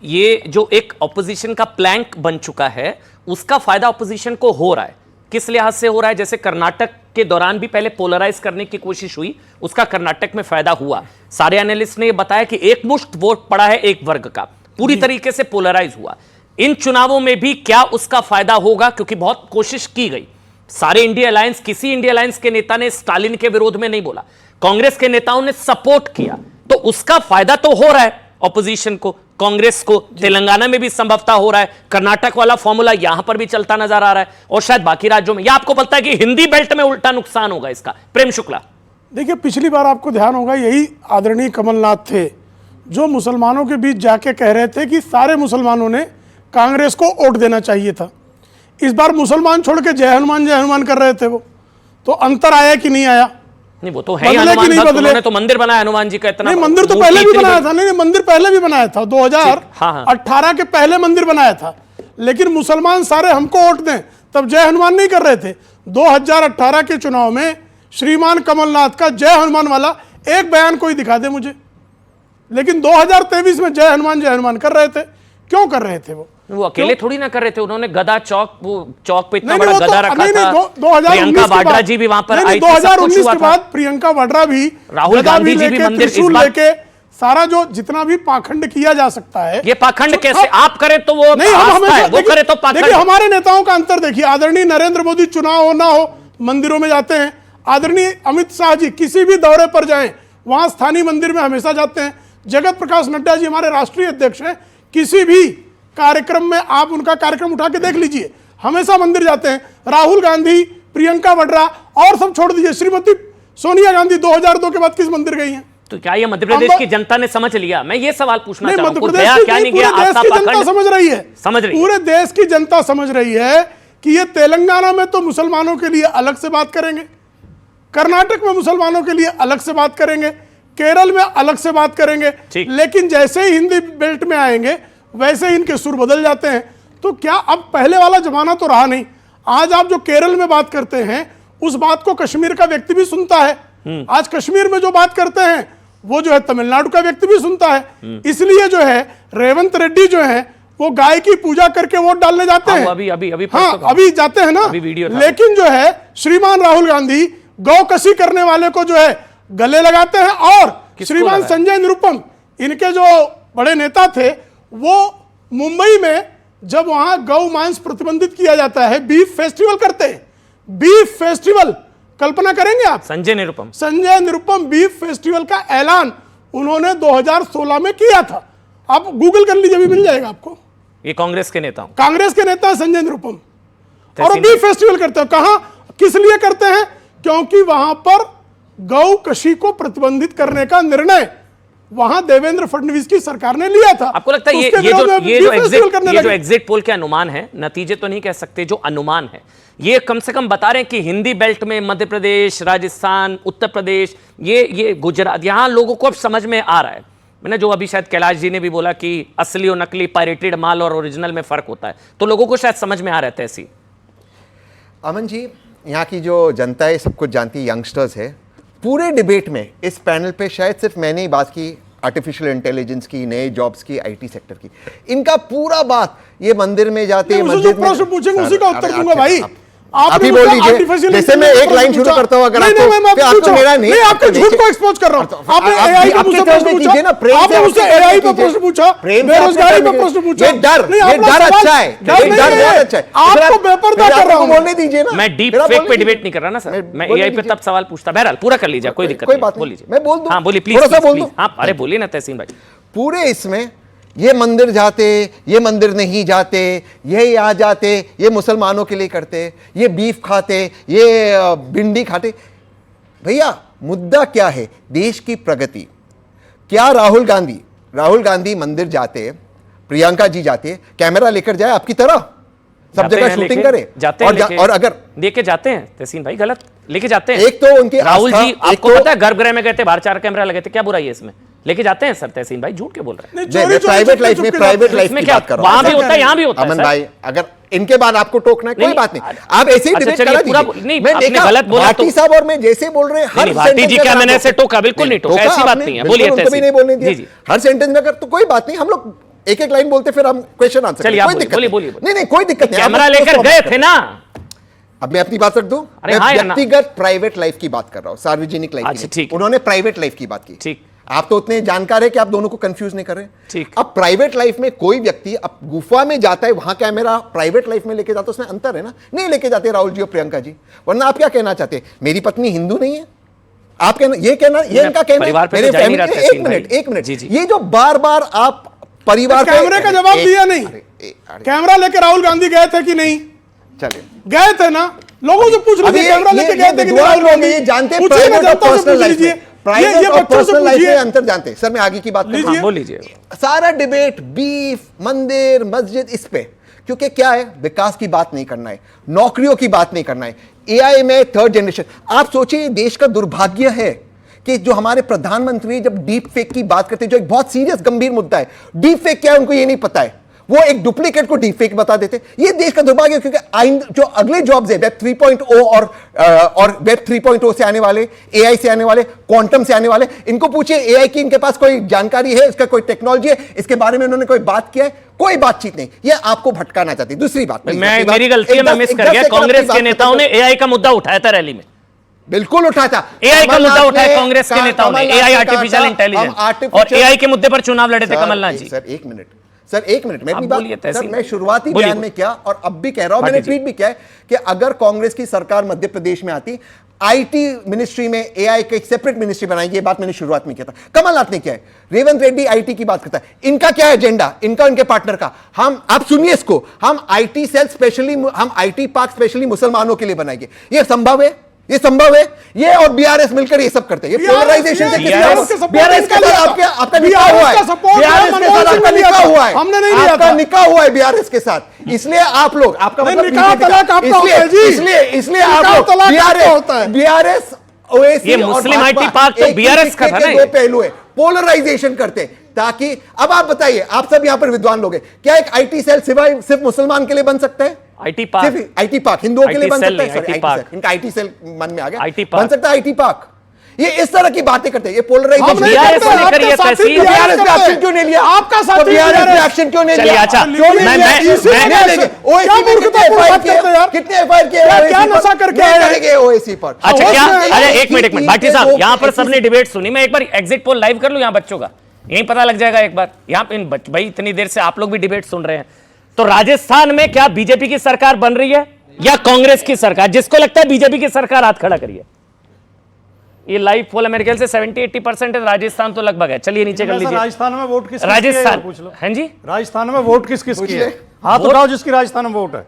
ये जो एक ऑपोजिशन का प्लैंक बन चुका है, उसका फायदा ऑपोजिशन को हो रहा है। किस लिहाज से हो रहा है? जैसे कर्नाटक के दौरान भी पहले पोलराइज करने की कोशिश हुई, उसका कर्नाटक में फायदा हुआ। सारे एनालिस्ट ने बताया कि एक मुश्त वोट पड़ा है एक वर्ग का, पूरी तरीके से पोलराइज हुआ। इन चुनावों में भी क्या उसका फायदा होगा? क्योंकि बहुत कोशिश की गई, सारे इंडिया अलायंस, किसी इंडिया अलायंस के नेता ने स्टालिन के विरोध में नहीं बोला, कांग्रेस के नेताओं ने सपोर्ट किया, तो उसका फायदा तो हो रहा है ऑपोजिशन को, कांग्रेस को। तेलंगाना में भी संभवतः हो रहा है, कर्नाटक वाला फॉर्मूला यहां पर भी चलता नजर आ रहा है, और शायद बाकी राज्यों में। या आपको पता है कि हिंदी बेल्ट में उल्टा नुकसान होगा इसका? प्रेम शुक्ला, देखिए, पिछली बार आपको ध्यान होगा, यही आदरणीय कमलनाथ थे जो मुसलमानों के बीच जाके कह रहे थे कि सारे मुसलमानों ने कांग्रेस को वोट देना चाहिए था। इस बार मुसलमान छोड़ के जय हनुमान कर रहे थे वो, तो अंतर आया कि नहीं आया? नहीं, वो तो है ही हनुमान भक्त, उन्होंने तो मंदिर बनाया हनुमान जी का। इतना नहीं, मंदिर तो पहले भी बनाया था। नहीं, मंदिर पहले भी बनाया था, 2018 के पहले मंदिर बनाया था, लेकिन मुसलमान सारे हमको वोट दें तब जय हनुमान नहीं कर रहे थे। 2018 के चुनाव में श्रीमान कमलनाथ का जय हनुमान वाला एक बयान कोई दिखा दे मुझे, लेकिन 2023 में जय हनुमान कर रहे थे। क्यों कर रहे थे? वो अकेले थोड़ी ना कर रहे थे, उन्होंने गदा चौक, वो चौक पे इतना नहीं, बड़ा गदा रखा था। 2019 प्रियंका वाड्रा जी भी वहां पर आई थी, 2019 के बाद प्रियंका वाड्रा भी, राहुल गांधी जी भी मंदिर, त्रिशूल लेके, सारा जो जितना भी पाखंड किया जा सकता है। ये पाखंड कैसे? आप करें तो वो नहीं, हम हमेशा वो करे तो पाखंड। देखिए, हमारे नेताओं का अंतर देखिए, आदरणीय नरेंद्र मोदी चुनाव हो ना हो मंदिरों में जाते हैं, आदरणीय अमित शाह जी किसी भी दौरे पर जाएं वहां स्थानीय मंदिर में हमेशा जाते हैं, जगत प्रकाश नड्डा जी हमारे राष्ट्रीय अध्यक्ष हैं, किसी भी कार्यक्रम में आप उनका कार्यक्रम उठा के देख लीजिए, हमेशा मंदिर जाते हैं। राहुल गांधी, प्रियंका वाड्रा और सब छोड़ दीजिए, श्रीमती सोनिया गांधी 2002 के बाद किस मंदिर गई हैं? तो क्या ये मध्य प्रदेश की जनता ने समझ लिया? मैं ये सवाल पूछना चाहूंगा। मध्य प्रदेश की पूरे देश की जनता समझ रही है, पूरे देश की जनता समझ रही है कि ये तेलंगाना में तो मुसलमानों के लिए अलग से बात करेंगे, कर्नाटक में मुसलमानों के लिए अलग से बात करेंगे, केरल में अलग से बात करेंगे, लेकिन जैसे ही हिंदी बेल्ट में आएंगे वैसे ही इनके सुर बदल जाते हैं। तो क्या अब पहले वाला जमाना तो रहा नहीं। आज आप जो केरल में बात करते हैं उस बात को कश्मीर का व्यक्ति भी सुनता है। आज कश्मीर में जो बात करते हैं वो जो है तमिलनाडु का व्यक्ति भी सुनता है। इसलिए जो है रेवंत रेड्डी जो है वो गाय की पूजा करके वोट डालने जाते हैं। अभी जाते हैं ना। लेकिन जो है श्रीमान राहुल गांधी गौ कसी करने वाले को जो है गले लगाते हैं। और श्रीमान संजय निरुपम, इनके जो बड़े नेता थे, वो मुंबई में जब वहां गौ मांस प्रतिबंधित किया जाता है, बीफ फेस्टिवल करते हैं। बीफ फेस्टिवल, कल्पना करेंगे आप? संजय निरुपम बीफ फेस्टिवल का ऐलान उन्होंने 2016 में किया था। आप गूगल कर लीजिए, भी मिल जाएगा आपको। ये कांग्रेस के नेता संजय निरुपम, और बीफ फेस्टिवल करते हैं। कहां, किस लिए करते हैं? क्योंकि वहां पर गौ कशी को प्रतिबंधित करने का निर्णय वहां देवेंद्र फडणवीस की सरकार ने लिया था। आपको लगता है ये जो एग्जिट पोल के अनुमान है, नतीजे तो नहीं कह सकते, जो अनुमान है, ये कम से कम बता रहे हैं कि हिंदी बेल्ट में मध्य प्रदेश, राजस्थान, उत्तर प्रदेश, ये गुजरात, यहां लोगों को अब समझ में आ रहा है। मैंने जो अभी शायद कैलाश जी ने भी बोला कि असली और नकली, पायरेटेड माल और ओरिजिनल में फर्क होता है, तो लोगों को शायद समझ में आ रहा है। तैसी अमन जी, यहाँ की जो जनता है सब कुछ जानती है, यंगस्टर्स है। पूरे डिबेट में इस पैनल पे शायद सिर्फ मैंने ही बात की आर्टिफिशियल इंटेलिजेंस की, नए जॉब्स की, आईटी सेक्टर की। इनका पूरा बात ये मंदिर में जाते, मस्जिद में प्रश्न पूछेंगे उसी का उत्तर दूंगा भाई। आप ही बोल लीजिए। जैसे मैं एक लाइन शुरू करता हूं, अगर आपको मेरा नहीं, आपके झूठ को एक्सपोज कर रहा हूं। आपने एआई का मुझसे प्रश्न पूछा, आपने मुझसे एआई पर प्रश्न पूछा, बेरोजगारी पर प्रश्न पूछा। ये डर अच्छा है, ये डर बहुत अच्छा है। आपको बेपर्दा कर रहा हूं, बोलने दीजिए ना। मैं डीप फेक पे डिबेट नहीं कर रहा ना सर, मैं एआई पे तब सवाल पूछता। बहरहाल पूरा कर लीजिए, कोई दिक्कत नहीं, बोल लीजिए। मैं बोल दूं? हां बोलिए प्लीज, थोड़ा सा बोल दूं? हां अरे बोलिए ना तहसीन भाई। पूरे इसमें ये मंदिर जाते, ये मंदिर नहीं जाते, ये यहाँ जाते, ये मुसलमानों के लिए करते, ये बीफ खाते, ये भिंडी खाते। भैया मुद्दा क्या है? देश की प्रगति। क्या राहुल गांधी मंदिर जाते, प्रियंका जी जाते, कैमरा लेकर जाए आपकी तरह सब जगह शूटिंग करे? और अगर लेके जाते हैं तहसीन भाई, गलत लेके जाते हैं। एक तो उनके राहुल जी, आपको पता है गर्भगृह में गए थे, बाहर 4 कैमरा लगे थे, क्या बुराई है इसमें? लेके जाते हैं सर। तहसीन भाई झूठ के बोल रहे हैं। प्राइवेट लाइफ में की बात कर रहा हूं। वहां भी होता है, यहां भी होता है। अमन भाई, अगर इनके बाद आपको टोकना है, कोई बात नहीं, आप ऐसे ही डिबेट करा दीजिए। मैं देखा गलत बोला भाटी साहब और मैं जैसे बोल रहे हैं, हर भाटी जी क्या मैंने ऐसे टोका? बिल्कुल नहीं टोका, ऐसी बात नहीं है। बोलिए उनको भी नहीं बोलने दिया। हर सेंटेंस में अगर, तो कोई बात नहीं, हम लोग एक लाइन बोलते फिर हम क्वेश्चन आंसर। चलिए बोलिए। नहीं कोई दिक्कत नहीं, कैमरा लेकर गए थे ना। अब मैं अपनी बात रख दूं, मैं व्यक्तिगत प्राइवेट लाइफ की बात कर रहा हूं, सार्वजनिक लाइफ की। उन्होंने प्राइवेट लाइफ की बात की। ठीक, आप तो उतने जानकार है कि आप दोनों को कंफ्यूज नहीं कर रहे। ठीक। अब प्राइवेट लाइफ में कोई व्यक्ति अब गुफा में जाता है, वहां कैमरा प्राइवेट लाइफ में लेके जाता है, उसमें अंतर है ना? नहीं लेके जाते राहुल जी और प्रियंका जी। वरना आप क्या कहना चाहते हैं? मेरी पत्नी हिंदू नहीं है? आप कहना, ये कहना, ये इनका कहना मेरे फैमिली। एक मिनट, ये जो बार बार आप परिवार कैमरे का जवाब दिया नहीं। कैमरा लेके राहुल गांधी गए थे कि नहीं? चलिए, गए थे ना। लोगों से पूछ रहे थे कैमरा लेके गए थे कि नहीं राहुल गांधी? ये जानते हैं प्राइवेट और पर्सनल लाइफ में, प्राइवेट और पर्सनल लाइफ में अंतर जानते हैं। सर मैं आगे की बात लीजिए, बोल लीजिए। सारा डिबेट बीफ, मंदिर, मस्जिद, इस पे, क्योंकि क्या है, विकास की बात नहीं करना है, नौकरियों की बात नहीं करना है, एआई में 3rd जनरेशन। आप सोचिए, देश का दुर्भाग्य है कि जो हमारे प्रधानमंत्री जब डीप फेक की बात करते हैं, जो एक बहुत सीरियस गंभीर मुद्दा है, डीप फेक क्या है उनको ये नहीं पता है। वो एक डुप्लीकेट को डीप फेक बता देते। ये देश का दुर्भाग्य है, क्योंकि जो अगले जॉब्स है वेब 3.0 और वेब 3.0 से आने वाले, एआई से आने वाले, क्वांटम से आने वाले, इनको पूछिए एआई की इनके पास कोई जानकारी है, इसका कोई टेक्नोलॉजी है, इसके बारे में उन्होंने कोई बात किया है? कोई बातचीत नहीं। ये आपको भटकाना चाहती। दूसरी बात, मेरी गलती है, मैं मिस कर गया। कांग्रेस के नेताओं ने एआई का मुद्दा उठाया था रैली में। बिल्कुल उठा था। एआई का मुद्दा उठाया कांग्रेस के नेताओं ने, एआई आर्टिफिशियल इंटेलिजेंस, और एआई के मुद्दे पर चुनाव लड़े थे कमलनाथ जी। सर एक मिनट, मैं भी बात, सर मैं शुरुआती बयान में क्या और अब भी कह रहा हूं, मैंने ट्वीट भी किया है कि अगर कांग्रेस की सरकार मध्य प्रदेश में आती, आईटी मिनिस्ट्री में एआई का एक सेपरेट मिनिस्ट्री बनाएगी। ये बात मैंने शुरुआत में किया था, कमलनाथ ने किया है। रेवंत रेड्डी आईटी की बात करता है। इनका क्या है एजेंडा, इनका उनके पार्टनर का? आप सुनिए इसको, हम आईटी सेल स्पेशली, हम आईटी पार्क स्पेशली मुसलमानों के लिए बनाएंगे। ये संभव है? ये संभव है? ये और बीआरएस मिलकर ये सब करते हैं। ये पोलराइजेशन से बीआरएस के साथ आपका निकाह हुआ है, बीआरएस के साथ आपका निकाह हुआ है, हमने नहीं लिया, आपका निकाह हुआ है बीआरएस के साथ। इसलिए आप लोग, आपका मतलब इसलिए आप लोग बीआरएस, ओएसी ये मुस्लिम आईटी पार्क तो बीआरएस का था ना। दो पहलू है, पोलराइजेशन करते, ताकि अब आप बताइए, आप सब यहां पर विद्वान लोग हैं, क्या एक आईटी सेल सिर्फ मुसलमान के लिए बन सकता है? आईटी पार्क हिंदुओं के लिए बन सकता है? इनका आईटी सेल मन में आ गया, बन सकता है आईटी पार्क। ये इस तरह की बातें करते हैं, ये पोलराइजेशन क्यों नहीं लिया? आपका साथी एक्शन क्यों नहीं लिया? अच्छा, कितने एफआईआर किए, क्या नशा करके ओएसी पर? अच्छा क्या, अरे एक मिनट भाटी साहब, यहाँ पर सबने डिबेट सुनी, मैं एक बार एग्जिट पोल लाइव कर लूं यहाँ बच्चों का, यही पता लग जाएगा एक बार। यहाँ पे भाई इतनी देर से आप लोग भी डिबेट सुन रहे हैं, तो राजस्थान में क्या बीजेपी की सरकार बन रही है या कांग्रेस की सरकार? जिसको लगता है बीजेपी की सरकार हाथ खड़ा करिए। ये लाइव पोल मेरे ख्याल से 70-80% है, राजस्थान तो लगभग है। चलिए नीचे कर लीजिए। राजस्थान में वोट किस राजस्थान पूछ लो। हैं जी, राजस्थान में वोट किस की है? हाथ उठाओ जिसकी राजस्थान में वोट है।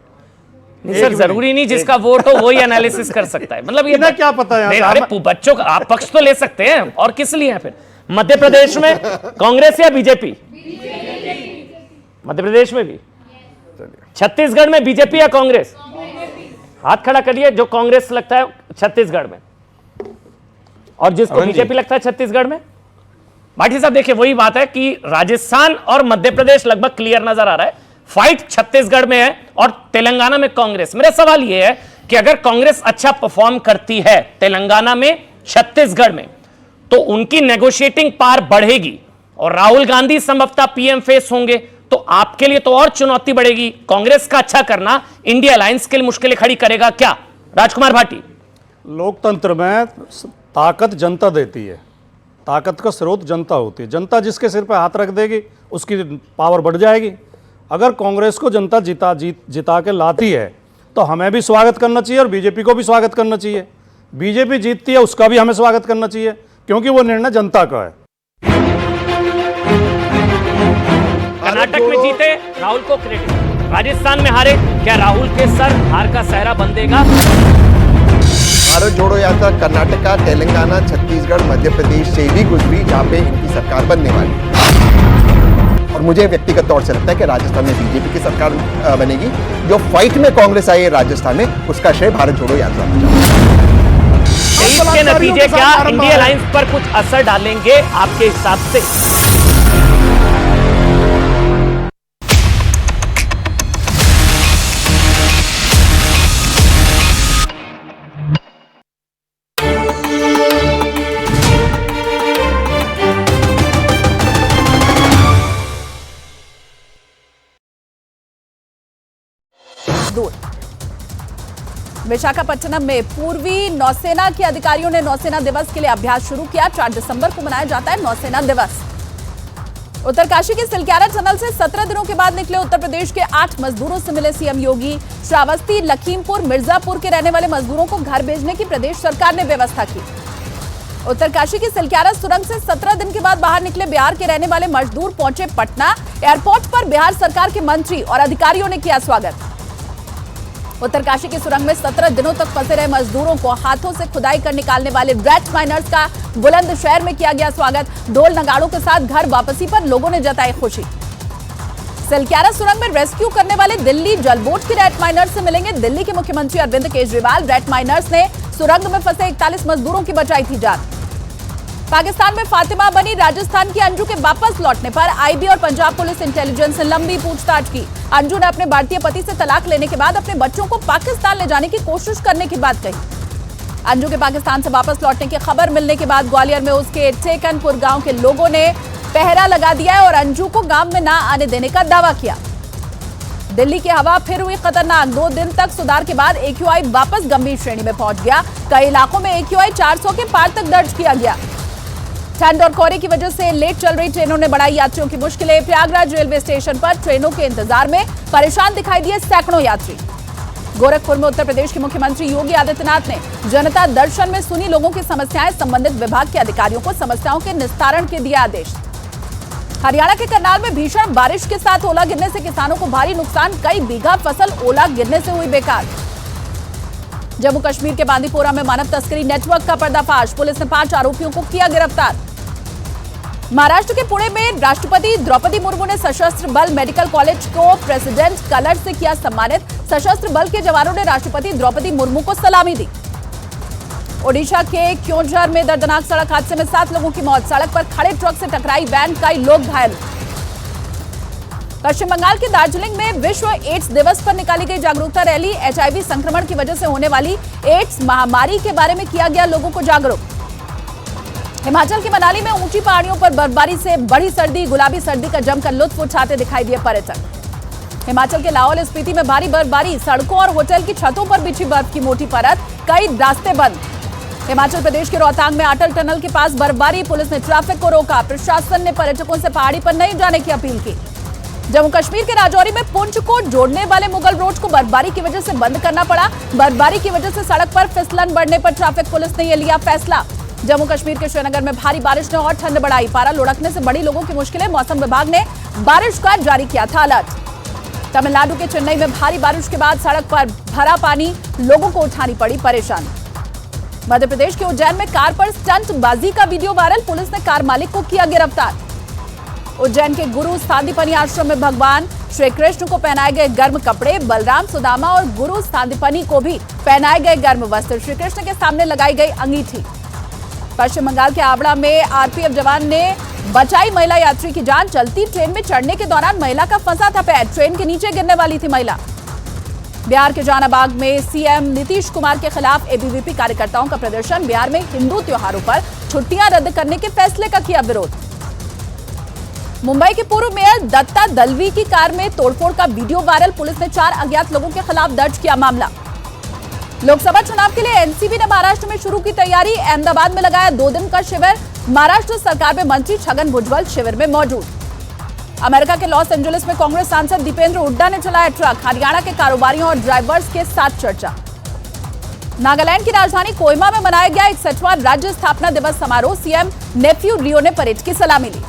नहीं सर, जरूरी नहीं जिसका वोट हो वही एनालिसिस कर सकता है। मतलब ये क्या पता है? अरे बच्चों का आप पक्ष तो ले सकते हैं, और किस लिए है फिर? मध्य प्रदेश में कांग्रेस या बीजेपी? मध्य प्रदेश में भी। छत्तीसगढ़ में बीजेपी या कांग्रेस? हाथ खड़ा करिए जो कांग्रेस लगता है छत्तीसगढ़ में, और जिसको बीजेपी लगता है छत्तीसगढ़ में। भाटी साहब देखिए, वही बात है कि राजस्थान और मध्य प्रदेश लगभग क्लियर नजर आ रहा है, फाइट छत्तीसगढ़ में है और तेलंगाना में कांग्रेस। मेरा सवाल यह है कि अगर कांग्रेस अच्छा परफॉर्म करती है तेलंगाना में, छत्तीसगढ़ में, तो उनकी नेगोशिएटिंग पावर बढ़ेगी और राहुल गांधी संभवतः पीएम फेस होंगे, तो आपके लिए तो और चुनौती बढ़ेगी। कांग्रेस का अच्छा करना इंडिया अलायंस के लिए मुश्किलें खड़ी करेगा क्या? राजकुमार भाटी। लोकतंत्र में ताकत जनता देती है, ताकत का स्रोत जनता होती है। जनता जिसके सिर पे हाथ रख देगी उसकी पावर बढ़ जाएगी। अगर कांग्रेस को जनता जिता के लाती है तो हमें भी स्वागत करना चाहिए और बीजेपी को भी स्वागत करना चाहिए। बीजेपी जीतती है उसका भी हमें स्वागत करना चाहिए, क्योंकि वो निर्णय जनता का है। कर्नाटक में जीते, राहुल को क्रेडिट। राजस्थान में हारे, क्या राहुल के सर हार का सहरा बन देगा? भारत जोड़ो यात्रा कर्नाटका, तेलंगाना, छत्तीसगढ़, मध्य प्रदेश से भी गुजरी, जहां पे इनकी सरकार बनने वाली। और मुझे व्यक्तिगत तौर से लगता है कि राजस्थान में बीजेपी की सरकार बनेगी। जो फाइट में कांग्रेस आई है राजस्थान में, उसका श्रेय भारत जोड़ो यात्रा में जाएगा। इसके नतीजे क्या इंडिया अलायंस पर कुछ असर डालेंगे आपके हिसाब से? विशाखापट्टनम में पूर्वी नौसेना के अधिकारियों ने नौसेना दिवस के लिए अभ्यास शुरू किया। 4 दिसंबर को मनाया जाता है नौसेना दिवस। उत्तरकाशी के सिलक्यारा टनल से 17 दिनों के बाद निकले उत्तर प्रदेश के 8 मजदूरों से मिले सीएम योगी। श्रावस्ती, लखीमपुर, मिर्जापुर के रहने वाले मजदूरों को घर भेजने की प्रदेश सरकार ने व्यवस्था की। उत्तरकाशी की सिलक्यारा सुरंग से 17 दिन के बाद बाहर निकले बिहार के रहने वाले मजदूर पहुंचे पटना। एयरपोर्ट पर बिहार सरकार के मंत्री और अधिकारियों ने किया स्वागत। उत्तरकाशी की सुरंग में 17 दिनों तक फंसे रहे मजदूरों को हाथों से खुदाई कर निकालने वाले रैट माइनर्स का बुलंदशहर में किया गया स्वागत। ढोल नगाड़ों के साथ घर वापसी पर लोगों ने जताई खुशी। सिलक्यारा सुरंग में रेस्क्यू करने वाले दिल्ली जलबोट के रैट माइनर्स से मिलेंगे दिल्ली के मुख्यमंत्री अरविंद केजरीवाल। रैट माइनर्स ने सुरंग में फंसे 41 मजदूरों की बचाई थी जान। पाकिस्तान में फातिमा बनी राजस्थान की अंजू के वापस लौटने पर आईबी और पंजाब पुलिस इंटेलिजेंस ने लंबी पूछताछ की। अंजू ने अपने भारतीय पति से तलाक लेने के बाद अपने बच्चों को पाकिस्तान ले जाने की कोशिश करने की बात कही। अंजू के पाकिस्तान से वापस लौटने की खबर मिलने के बाद ग्वालियर में उसके टेकनपुर गांव के लोगों ने पहरा लगा दिया है और अंजू को गांव में ना आने देने का दावा किया। दिल्ली की हवा फिर हुई खतरनाक। 2 दिन तक सुधार के बाद AQI वापस गंभीर श्रेणी में पहुंच गया। कई इलाकों में AQI 400 के पार तक दर्ज किया गया। ठंड और कोहरे की वजह से लेट चल रही ट्रेनों ने बढ़ाई यात्रियों की मुश्किलें। प्रयागराज रेलवे स्टेशन पर ट्रेनों के इंतजार में परेशान दिखाई दिए सैकड़ों यात्री। गोरखपुर में उत्तर प्रदेश के मुख्यमंत्री योगी आदित्यनाथ ने जनता दर्शन में सुनी लोगों की समस्याएं। संबंधित विभाग के अधिकारियों को समस्याओं के निस्तारण के दिए आदेश। हरियाणा के करनाल में भीषण बारिश के साथ ओला गिरने से किसानों को भारी नुकसान। कई बीघा फसल ओला गिरने से हुई बेकार। जम्मू कश्मीर के बांदीपोरा में मानव तस्करी नेटवर्क का पर्दाफाश। पुलिस ने 5 आरोपियों को किया गिरफ्तार। महाराष्ट्र के पुणे में राष्ट्रपति द्रौपदी मुर्मू ने सशस्त्र बल मेडिकल कॉलेज को प्रेसिडेंट कलर से किया सम्मानित। सशस्त्र बल के जवानों ने राष्ट्रपति द्रौपदी मुर्मू को सलामी दी। ओडिशा के क्योंझर में दर्दनाक सड़क हादसे में 7 लोगों की मौत। सड़क पर खड़े ट्रक से टकराई वैन, कई लोग घायल। पश्चिम बंगाल के दार्जिलिंग में विश्व एड्स दिवस पर निकाली गई जागरूकता रैली। HIV संक्रमण की वजह से होने वाली एड्स महामारी के बारे में किया गया लोगों को जागरूक। हिमाचल की मनाली में ऊंची पहाड़ियों पर बर्फबारी से बड़ी सर्दी, गुलाबी सर्दी का जमकर लुत्फ उठाते दिखाई दिए पर्यटक। हिमाचल के लाहौल स्पीति में भारी बर्फबारी, सड़कों और होटल की छतों पर बिछी बर्फ की मोटी परत, कई रास्ते बंद। हिमाचल प्रदेश के रोहतांग में अटल टनल के पास बर्फबारी, पुलिस ने ट्रैफिक को रोका। प्रशासन ने पर्यटकों से पहाड़ी पर नहीं जाने की अपील की। जम्मू कश्मीर के राजौरी में पुंछ को जोड़ने वाले मुगल रोड को बर्फबारी की वजह से बंद करना पड़ा। बर्फबारी की वजह से सड़क पर फिसलन बढ़ने पर ट्रैफिक पुलिस ने यह लिया फैसला। जम्मू कश्मीर के श्रीनगर में भारी बारिश ने और ठंड बढ़ाई, पारा लुढ़कने से बड़ी लोगों की मुश्किलें। मौसम विभाग ने बारिश का जारी किया था अलर्ट। तमिलनाडु के चेन्नई में भारी बारिश के बाद सड़क पर भरा पानी, लोगों को उठानी पड़ी परेशानी। मध्य प्रदेश के उज्जैन में कार पर स्टंटबाजी का वीडियो वायरल, पुलिस ने कार मालिक को किया गिरफ्तार। उज्जैन के गुरु सांदीपनि आश्रम में भगवान श्री कृष्ण को पहनाए गए गर्म कपड़े, बलराम, सुदामा और गुरु सांदीपनि को भी पहनाए गए गर्म वस्त्र, श्री कृष्ण के सामने लगाई गई अंगीठी। पश्चिम बंगाल के आवड़ा में आरपीएफ जवान ने बचाई महिला यात्री की जान, चलती ट्रेन में चढ़ने के दौरान महिला का फंसा था पैर, ट्रेन के नीचे गिरने वाली थी महिला। बिहार के जहानाबाद में सीएम नीतीश कुमार के खिलाफ एबीवीपी कार्यकर्ताओं का प्रदर्शन, बिहार में हिंदू त्योहारों पर छुट्टियां रद्द करने के फैसले का किया विरोध। मुंबई के पूर्व मेयर दत्ता दलवी की कार में तोड़फोड़ का वीडियो वायरल, पुलिस ने 4 अज्ञात लोगों के खिलाफ दर्ज किया मामला। लोकसभा चुनाव के लिए एनसीपी ने महाराष्ट्र में शुरू की तैयारी, अहमदाबाद में लगाया 2 दिन का शिविर, महाराष्ट्र सरकार में मंत्री छगन भुजबल शिविर में मौजूद। अमेरिका के लॉस एंजलिस में कांग्रेस सांसद दीपेंद्र हुड्डा ने चलाया ट्रक, हरियाणा के कारोबारियों और ड्राइवर्स के साथ चर्चा। नागालैंड की राजधानी कोहिमा में मनाया गया 61वां राज्य स्थापना दिवस समारोह, सीएम नेफ्यू रियो ने परेड की सलामी ली।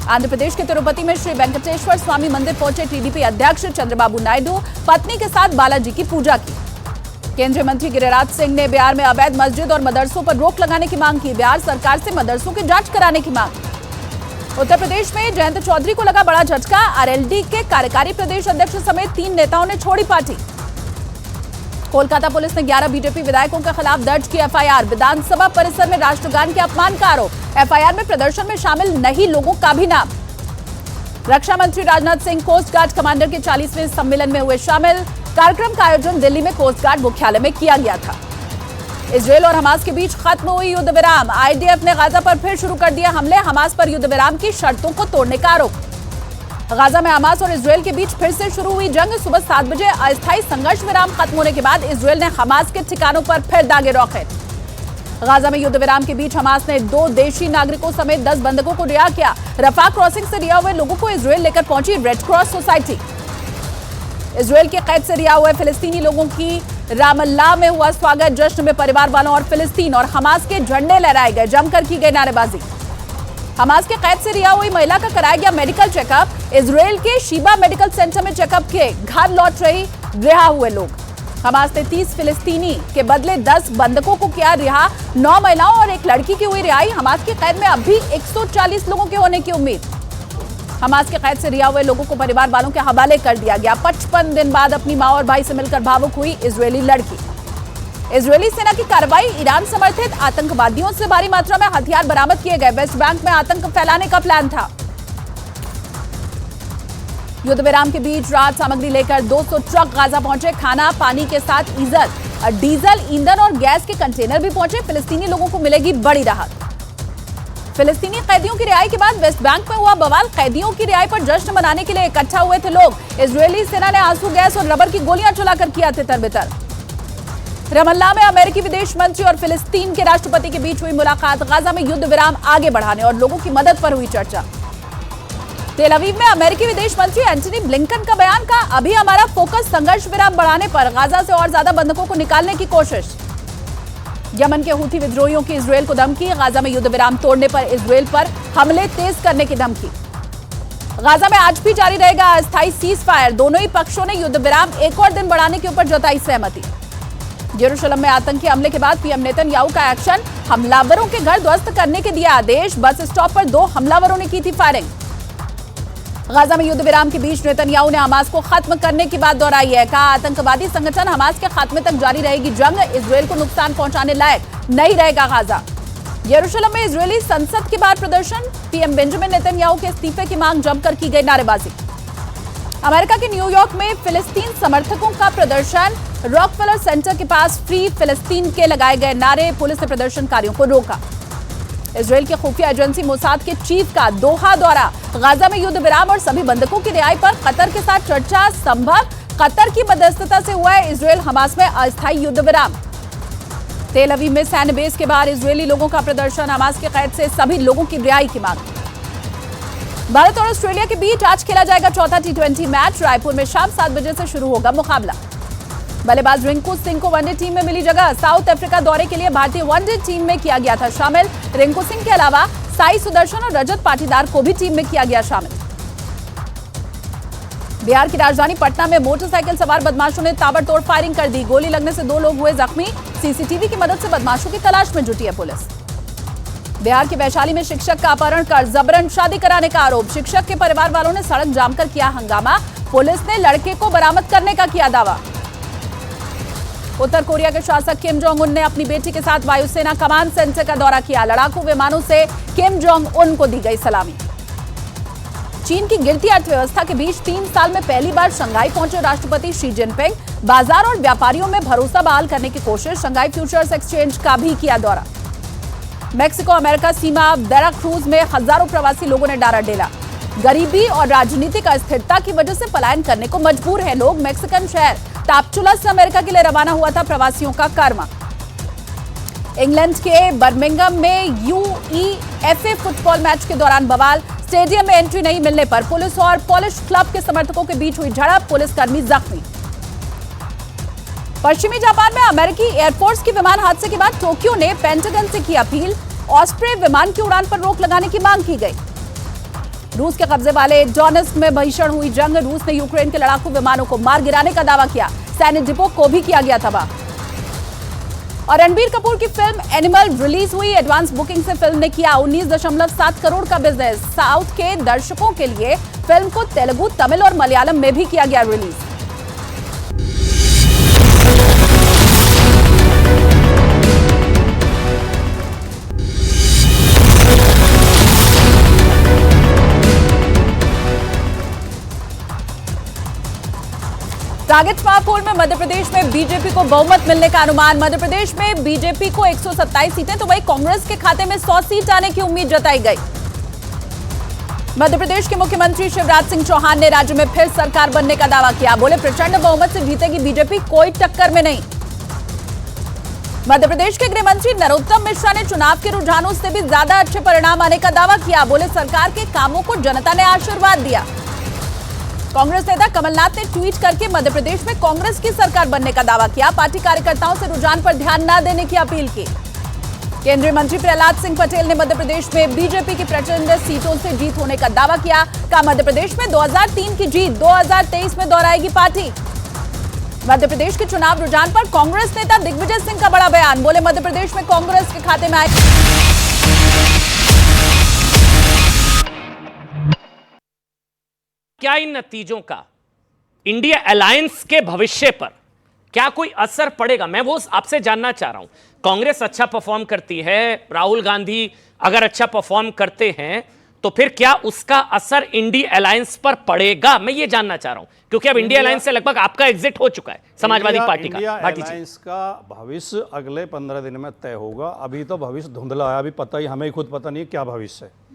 आंध्र प्रदेश के तिरुपति में श्री वेंकटेश्वर स्वामी मंदिर पहुंचे टीडीपी अध्यक्ष चंद्रबाबू नायडू, पत्नी के साथ बालाजी की पूजा की। केंद्रीय मंत्री गिरिराज सिंह ने बिहार में अवैध मस्जिद और मदरसों पर रोक लगाने की मांग की, बिहार सरकार से मदरसों की जांच कराने की मांग। उत्तर प्रदेश में जयंत चौधरी को लगा बड़ा झटका, आरएलडी के कार्यकारी प्रदेश अध्यक्ष समेत 3 नेताओं ने छोड़ी पार्टी। कोलकाता पुलिस ने 11 बीजेपी विधायकों के खिलाफ दर्ज की एफआईआर, विधानसभा परिसर में राष्ट्रगान के अपमान का आरोप, एफआईआर में प्रदर्शन में शामिल नहीं लोगों का भी नाम। रक्षा मंत्री Rajnath Singh coast guard commander के 40वें सम्मेलन में हुए शामिल, कार्यक्रम का आयोजन दिल्ली में कोस्ट गार्ड मुख्यालय में किया गया था। इजरायल और हमास के बीच खत्म हुई युद्ध विराम, आईडीएफ ने गाजा पर फिर शुरू कर दिया हमले, हमास पर युद्ध विराम की शर्तों को तोड़ने का आरोप। गाजा में हमास और इजरायल के बीच फिर से शुरू हुई जंग, सुबह 7 बजे अस्थायी संघर्ष विराम खत्म होने के बाद इजरायल ने हमास के ठिकानों पर फिर दागे रॉकेट। गाजा में युद्ध विराम के बीच हमास ने 2 देशी नागरिकों समेत 10 बंधकों को रिहा किया। रफा क्रॉसिंग से रिहा हुए लोगों को इजरायल लेकर पहुंची रेड क्रॉस सोसाइटी। इजरायल के कैद से रिहा हुए फिलिस्तीनी लोगों की रामल्लाह में हुआ स्वागत, जश्न में परिवार वालों और फिलिस्तीन और हमास के झंडे लहराए गए, जमकर की गई नारेबाजी। हमास के कैद से रिहा हुई महिला का कराया गया मेडिकल चेकअप, इजरायल के शीबा मेडिकल सेंटर में चेकअप के घर लौट रही रिहा हुए लोग। हमास ने 30 फिलिस्तीनी के बदले 10 बंधकों को किया रिहा, 9 महिलाओं और 1 लड़की की हुई रिहाई। हमास की कैद में अब भी 140 लोगों के होने की उम्मीद। हमास के कैद से रिहा हुए लोगों को परिवार वालों के हवाले कर दिया गया। 55 दिन बाद अपनी मां और भाई से मिलकर भावुक हुई इजरायली लड़की। इजरायली सेना की कार्रवाई, ईरान समर्थित आतंकवादियों से भारी मात्रा में हथियार बरामद किए गए, वेस्ट बैंक में आतंक फैलाने का प्लान था। युद्ध विराम के बीच राहत सामग्री लेकर 200 ट्रक गाजा पहुंचे, खाना पानी के साथ डीजल, ईंधन और गैस के कंटेनर भी पहुंचे। फिलिस्तीनी लोगों को मिलेगी बड़ी राहत। फिलिस्तीनी कैदियों की रिहाई के बाद वेस्ट बैंक में हुआ बवाल, कैदियों की रिहाई पर जश्न मनाने के लिए इकट्ठा हुए थे लोग। इजरायली सेना ने आंसू गैस और रबर की गोलियां चलाकर किया तितर-बितर। रमल्ला में अमेरिकी विदेश मंत्री और फिलिस्तीन के राष्ट्रपति के बीच हुई मुलाकात, गाजा में युद्ध विराम आगे बढ़ाने और लोगों की मदद पर हुई चर्चा। तेल अवीव में अमेरिकी विदेश मंत्री एंटनी ब्लिंकन का बयान का, अभी हमारा फोकस संघर्ष विराम बढ़ाने पर, गाजा से और ज्यादा बंधकों को निकालने की कोशिश। यमन के हूथी विद्रोहियों की इजरायल को धमकी, गाजा में युद्ध विराम तोड़ने पर इजरायल पर हमले तेज करने की धमकी। गाजा में आज भी जारी रहेगा अस्थायी सीज फायर, दोनों ही पक्षों ने युद्ध विराम 1 और दिन बढ़ाने के ऊपर जताई सहमति। यरूशलेम में आतंकी हमले के बाद पीएम नेतन्याहू का एक्शन, हमलावरों के घर ध्वस्त करने के दिया आदेश, बस स्टॉप पर 2 हमलावरों ने की थी फायरिंग। गाजा में युद्ध विराम के बीच नेतन्याहू ने हमास को खत्म करने की बात दोहराई है, कहा आतंकवादी संगठन हमास के खात्मे तक जारी रहेगी जंग, इजरायल को नुकसान पहुंचाने लायक नहीं रहेगा गाजा। यरूशलेम में इजरायली संसद के बाहर प्रदर्शन, पीएम बेंजामिन नेतन्याहू के इस्तीफे की मांग जमकर की गई नारेबाजी। अमेरिका के न्यूयॉर्क में फिलिस्तीन समर्थकों का प्रदर्शन, रॉकफेलर सेंटर के पास फ्री फिलिस्तीन के लगाए गए नारे, पुलिस ने प्रदर्शनकारियों को रोका। इजराइल की खुफिया एजेंसी मोसाद के चीफ का दोहा दौरा, गाजा में युद्ध विराम और सभी बंधकों की रिहाई पर कतर के साथ चर्चा संभव, कतर की मध्यस्थता से हुआ है इजराइल हमास में अस्थायी युद्ध विराम। तेल अवीव में सैन्य बेस के बाहर इजरायली लोगों का प्रदर्शन, हमास के कैद से सभी लोगों की रिहाई की मांग। भारत और ऑस्ट्रेलिया के बीच आज खेला जाएगा चौथा टी20 मैच, रायपुर में शाम 7 बजे से शुरू होगा मुकाबला। बल्लेबाज रिंकू सिंह को वनडे टीम में मिली जगह, साउथ अफ्रीका दौरे के लिए भारतीय वनडे टीम में किया गया था शामिल। रिंकू सिंह के अलावा साई सुदर्शन और रजत पाटीदार को भी टीम में किया गया शामिल। बिहार की राजधानी पटना में मोटरसाइकिल सवार बदमाशों ने ताबड़तोड़ फायरिंग कर दी, गोली लगने से 2 लोग हुए जख्मी, सीसीटीवी की मदद से बदमाशों की तलाश में जुटी है पुलिस। बिहार के वैशाली में शिक्षक का अपहरण कर जबरन शादी कराने का आरोप, शिक्षक के परिवार वालों ने सड़क जाम कर किया हंगामा, पुलिस ने लड़के को बरामद करने का किया दावा। उत्तर कोरिया के शासक किम जोंग उन ने अपनी बेटी के साथ वायुसेना कमांड सेंटर का दौरा किया, लड़ाकू विमानों से किम जोंग उन को दी गई सलामी। चीन की गिरती अर्थव्यवस्था के बीच 3 साल में पहली बार शंघाई पहुंचे राष्ट्रपति शी जिनपिंग, बाजार और व्यापारियों में भरोसा बहाल करने की कोशिश, शंघाई फ्यूचर्स एक्सचेंज का भी किया दौरा। मेक्सिको अमेरिका सीमा वेराक्रूज में हजारों प्रवासी लोगों ने डारा डेरा, गरीबी और राजनीतिक अस्थिरता की वजह से पलायन करने को मजबूर हैं लोग। मैक्सिकन शहर टापचुला से अमेरिका के लिए रवाना हुआ था प्रवासियों का कारवां। इंग्लैंड के बर्मिंघम में यूईएफए फुटबॉल मैच के दौरान बवाल, स्टेडियम में एंट्री नहीं मिलने पर पुलिस और पोलिश क्लब के समर्थकों के बीच हुई झड़प, पुलिसकर्मी जख्मी। पश्चिमी जापान में अमेरिकी एयरफोर्स की विमान हादसे के बाद टोक्यो ने पेंटागन से की अपील, ऑस्प्रे विमान की उड़ान पर रोक लगाने की मांग की गई। रूस के कब्जे वाले डोनेट्स्क में भीषण हुई जंग, रूस ने यूक्रेन के लड़ाकू विमानों को मार गिराने का दावा किया, सैन्य डिपो को भी किया गया तबाह। और रणबीर कपूर की फिल्म एनिमल रिलीज हुई, एडवांस बुकिंग से फिल्म ने किया 19.7 करोड़ का बिजनेस। साउथ के दर्शकों के लिए फिल्म को तेलुगु, तमिल और मलयालम में भी किया गया रिलीज। टारगेट स्मार्टफोन में मध्य प्रदेश में बीजेपी को बहुमत मिलने का अनुमान, मध्य प्रदेश में बीजेपी को 127 सीटें तो वहीं कांग्रेस के खाते में 100 सीट आने की उम्मीद जताई गई। मध्य प्रदेश के मुख्यमंत्री शिवराज सिंह चौहान ने राज्य में फिर सरकार बनने का दावा किया, बोले प्रचंड बहुमत से जीतेगी बीजेपी, कोई टक्कर में नहीं। मध्य प्रदेश के गृह मंत्री नरोत्तम मिश्रा ने चुनाव के रुझानों से भी ज्यादा अच्छे परिणाम आने का दावा किया, बोले सरकार के कामों को जनता ने आशीर्वाद दिया। कांग्रेस नेता कमलनाथ ने ट्वीट करके मध्य प्रदेश में कांग्रेस की सरकार बनने का दावा किया, पार्टी कार्यकर्ताओं से रुझान पर ध्यान न देने की अपील की। केंद्रीय मंत्री प्रहलाद सिंह पटेल ने मध्य प्रदेश में बीजेपी की प्रचंड सीटों से जीत होने का दावा किया, कहा मध्य प्रदेश में 2003 की जीत 2023 में दोहराएगी पार्टी। मध्य प्रदेश के चुनाव रुझान पर कांग्रेस नेता दिग्विजय सिंह का बड़ा बयान, बोले मध्य प्रदेश में कांग्रेस के खाते में आए। क्या इन नतीजों का इंडिया अलायंस के भविष्य पर क्या कोई असर पड़ेगा, मैं वो आपसे जानना चाह रहा हूं। कांग्रेस अच्छा परफॉर्म करती है, राहुल गांधी अगर अच्छा परफॉर्म करते हैं तो फिर क्या उसका असर इंडिया अलायंस पर पड़ेगा, मैं ये जानना चाह रहा हूं, क्योंकि अब इंडिया अलायंस से लगभग आपका एग्जिट हो चुका है समाजवादी पार्टी का। इंडिया अलायंस का भविष्य अगले 15 दिन में तय होगा, अभी तो भविष्य धुंधला है, अभी पता ही हमें खुद पता नहीं क्या भविष्य है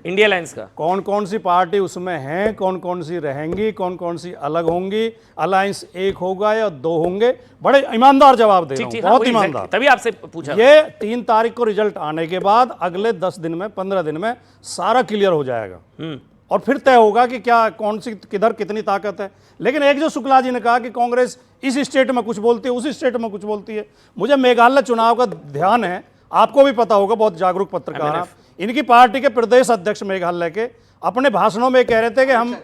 इंडिया अलायंस का। कौन कौन सी पार्टी उसमें है, कौन कौन सी रहेंगी, कौन कौन सी अलग होंगी, अलायंस एक होगा या 2 होंगे, बड़े ईमानदार जवाब दे रहा हूं, बहुत ईमानदार। तभी आपसे पूछा, ये 3 तारीख को रिजल्ट आने के बाद अगले 10 दिन में 15 दिन में सारा क्लियर हो जाएगा और फिर तय होगा कि क्या कौन सी किधर कितनी ताकत है। लेकिन एक जो शुक्ला जी ने कहा कि कांग्रेस इस स्टेट में कुछ बोलती है, उस स्टेट में कुछ बोलती है, मुझे मेघालय चुनाव का ध्यान है, आपको भी पता होगा, बहुत जागरूक पत्रकार हैं। इनकी पार्टी के प्रदेश अध्यक्ष मेघालय के अपने भाषणों में कह रहे थे कि हम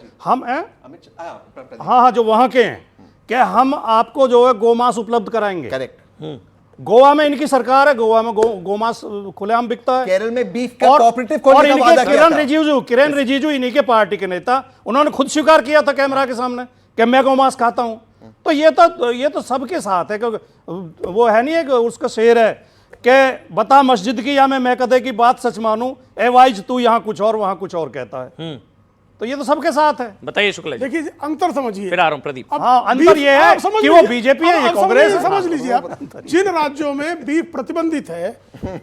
हाँ जो वहां के हैं, क्या हम आपको जो है गोमांस उपलब्ध कराएंगे। करेक्ट। गोवा में इनकी सरकार है, गोवा में गोमांस खुलेआम बिकता है। केरल में बीफ का कोऑपरेटिव खोलने का वादा किया था। किरण रिजिजू इन्हीं के पार्टी के नेता, उन्होंने खुद स्वीकार किया था कैमरा के सामने कि मैं गोमांस खाता हूं। तो ये तो सबके साथ है, क्योंकि वो है नहीं है कि उसका शेर है कि बता मस्जिद की या मैं कदे की बात सच मानूं, ए वाइज तू यहां कुछ और वहां कुछ और कहता है। तो ये तो सबके साथ है। बताइए शुक्ला जी। देखिए अंतर समझिए, फिर आ रहा हूं प्रदीप। हाँ, अंतर ये है कि वो बीजेपी है, ये कांग्रेस है। समझ लीजिए आप, जिन राज्यों में बीफ प्रतिबंधित है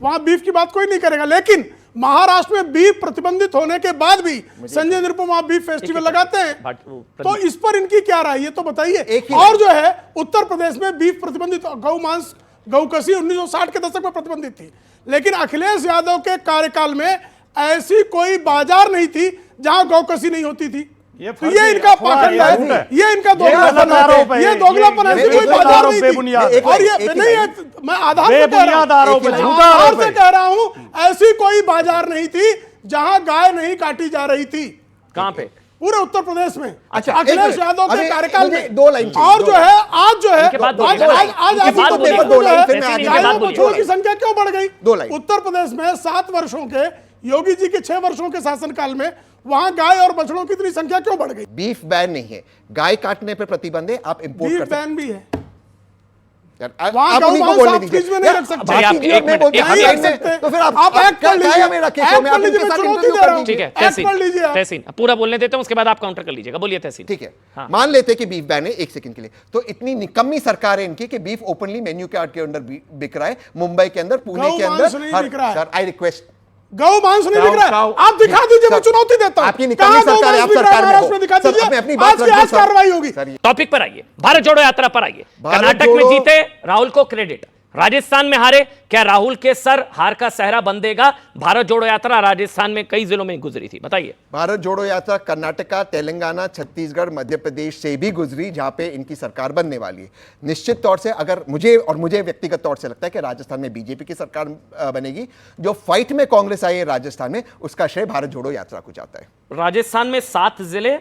वहां बीफ की बात कोई नहीं करेगा, लेकिन महाराष्ट्र में बीफ प्रतिबंधित होने के बाद भी संजय निरुपम वहां बीफ फेस्टिवल लगाते हैं, तो इस पर इनकी क्या राय है तो बताइए। और जो है उत्तर प्रदेश में बीफ प्रतिबंधित, गौ मांस गौकसी 1960 के दशक में प्रतिबंधित थी, लेकिन अखिलेश यादव के कार्यकाल में ऐसी कोई बाजार नहीं थी जहां गौकसी नहीं होती थी। तो ये इनका पाखंड है, ये इनका दोगलापन है, ये दोगलापन ऐसी कोई बाजार नहीं थी। और ये नहीं है, मैं आधार से कह रहा हूं ऐसी कोई बाजार नहीं थी जहां गाय नहीं काटी जा रही थी। कहां पे? पूरे उत्तर प्रदेश में। अच्छा, अखिलेश यादव के कार्यकाल में। 2 लाइन और जो है आज जो है इनके बाद आज गायों बछड़ों की संख्या क्यों बढ़ गई? 2 लाइन। उत्तर प्रदेश में 7 वर्षों के योगी जी के 6 वर्षों के शासनकाल में वहां गाय और बछड़ों की इतनी संख्या क्यों बढ़ गई? बीफ बैन नहीं है, गाय काटने पे प्रतिबंध है, आप इंपोर्ट बीफ करते बैन भी है। आप उन्हीं को बोलने दीजिए। फ्रिज में नहीं रख सकते। आप एक मिनट, तो फिर आप एक्ट कर लीजिए, क्या मेरा केस हो, मैं आपके साथ इंटरव्यू कर लीजिए। ठीक है, तहसीन पूरा बोलने देते हैं, उसके बाद आप काउंटर कर लीजिएगा। बोलिए तहसीन। ठीक है, मान लेते हैं कि बीफ बैन है, 1 सेकंड के लिए, तो इतनी निकम्मी सरकार है इनकी कि बीफ ओपनली मेन्यू कार्ड के अंदर बिक रहा है, मुंबई के अंदर, पुणे के अंदर। सर आई रिक्वेस्ट, गौ मांस नहीं बिक रहा है, आप दिखा दीजिए, मैं चुनौती देता हूं। आपकी निकम्मी सरकार है, आप सरकार में दिखा दीजिए, आज कार्रवाई होगी। टॉपिक पर आइए, भारत जोड़ो यात्रा पर आइए। कर्नाटक में जीते, राहुल को क्रेडिट। राजस्थान में हारे, क्या राहुल के सर हार का सहरा बंधेगा? भारत जोड़ो यात्रा राजस्थान में कई जिलों में गुजरी थी, बताइए। भारत जोड़ो यात्रा कर्नाटका, तेलंगाना, छत्तीसगढ़, मध्य प्रदेश से भी गुजरी, जहां पे इनकी सरकार बनने वाली है। निश्चित तौर से अगर मुझे व्यक्तिगत तौर से लगता है कि राजस्थान में बीजेपी की सरकार बनेगी। जो फाइट में कांग्रेस आई है राजस्थान में, उसका श्रेय भारत जोड़ो यात्रा को जाता है। राजस्थान में 7 जिले,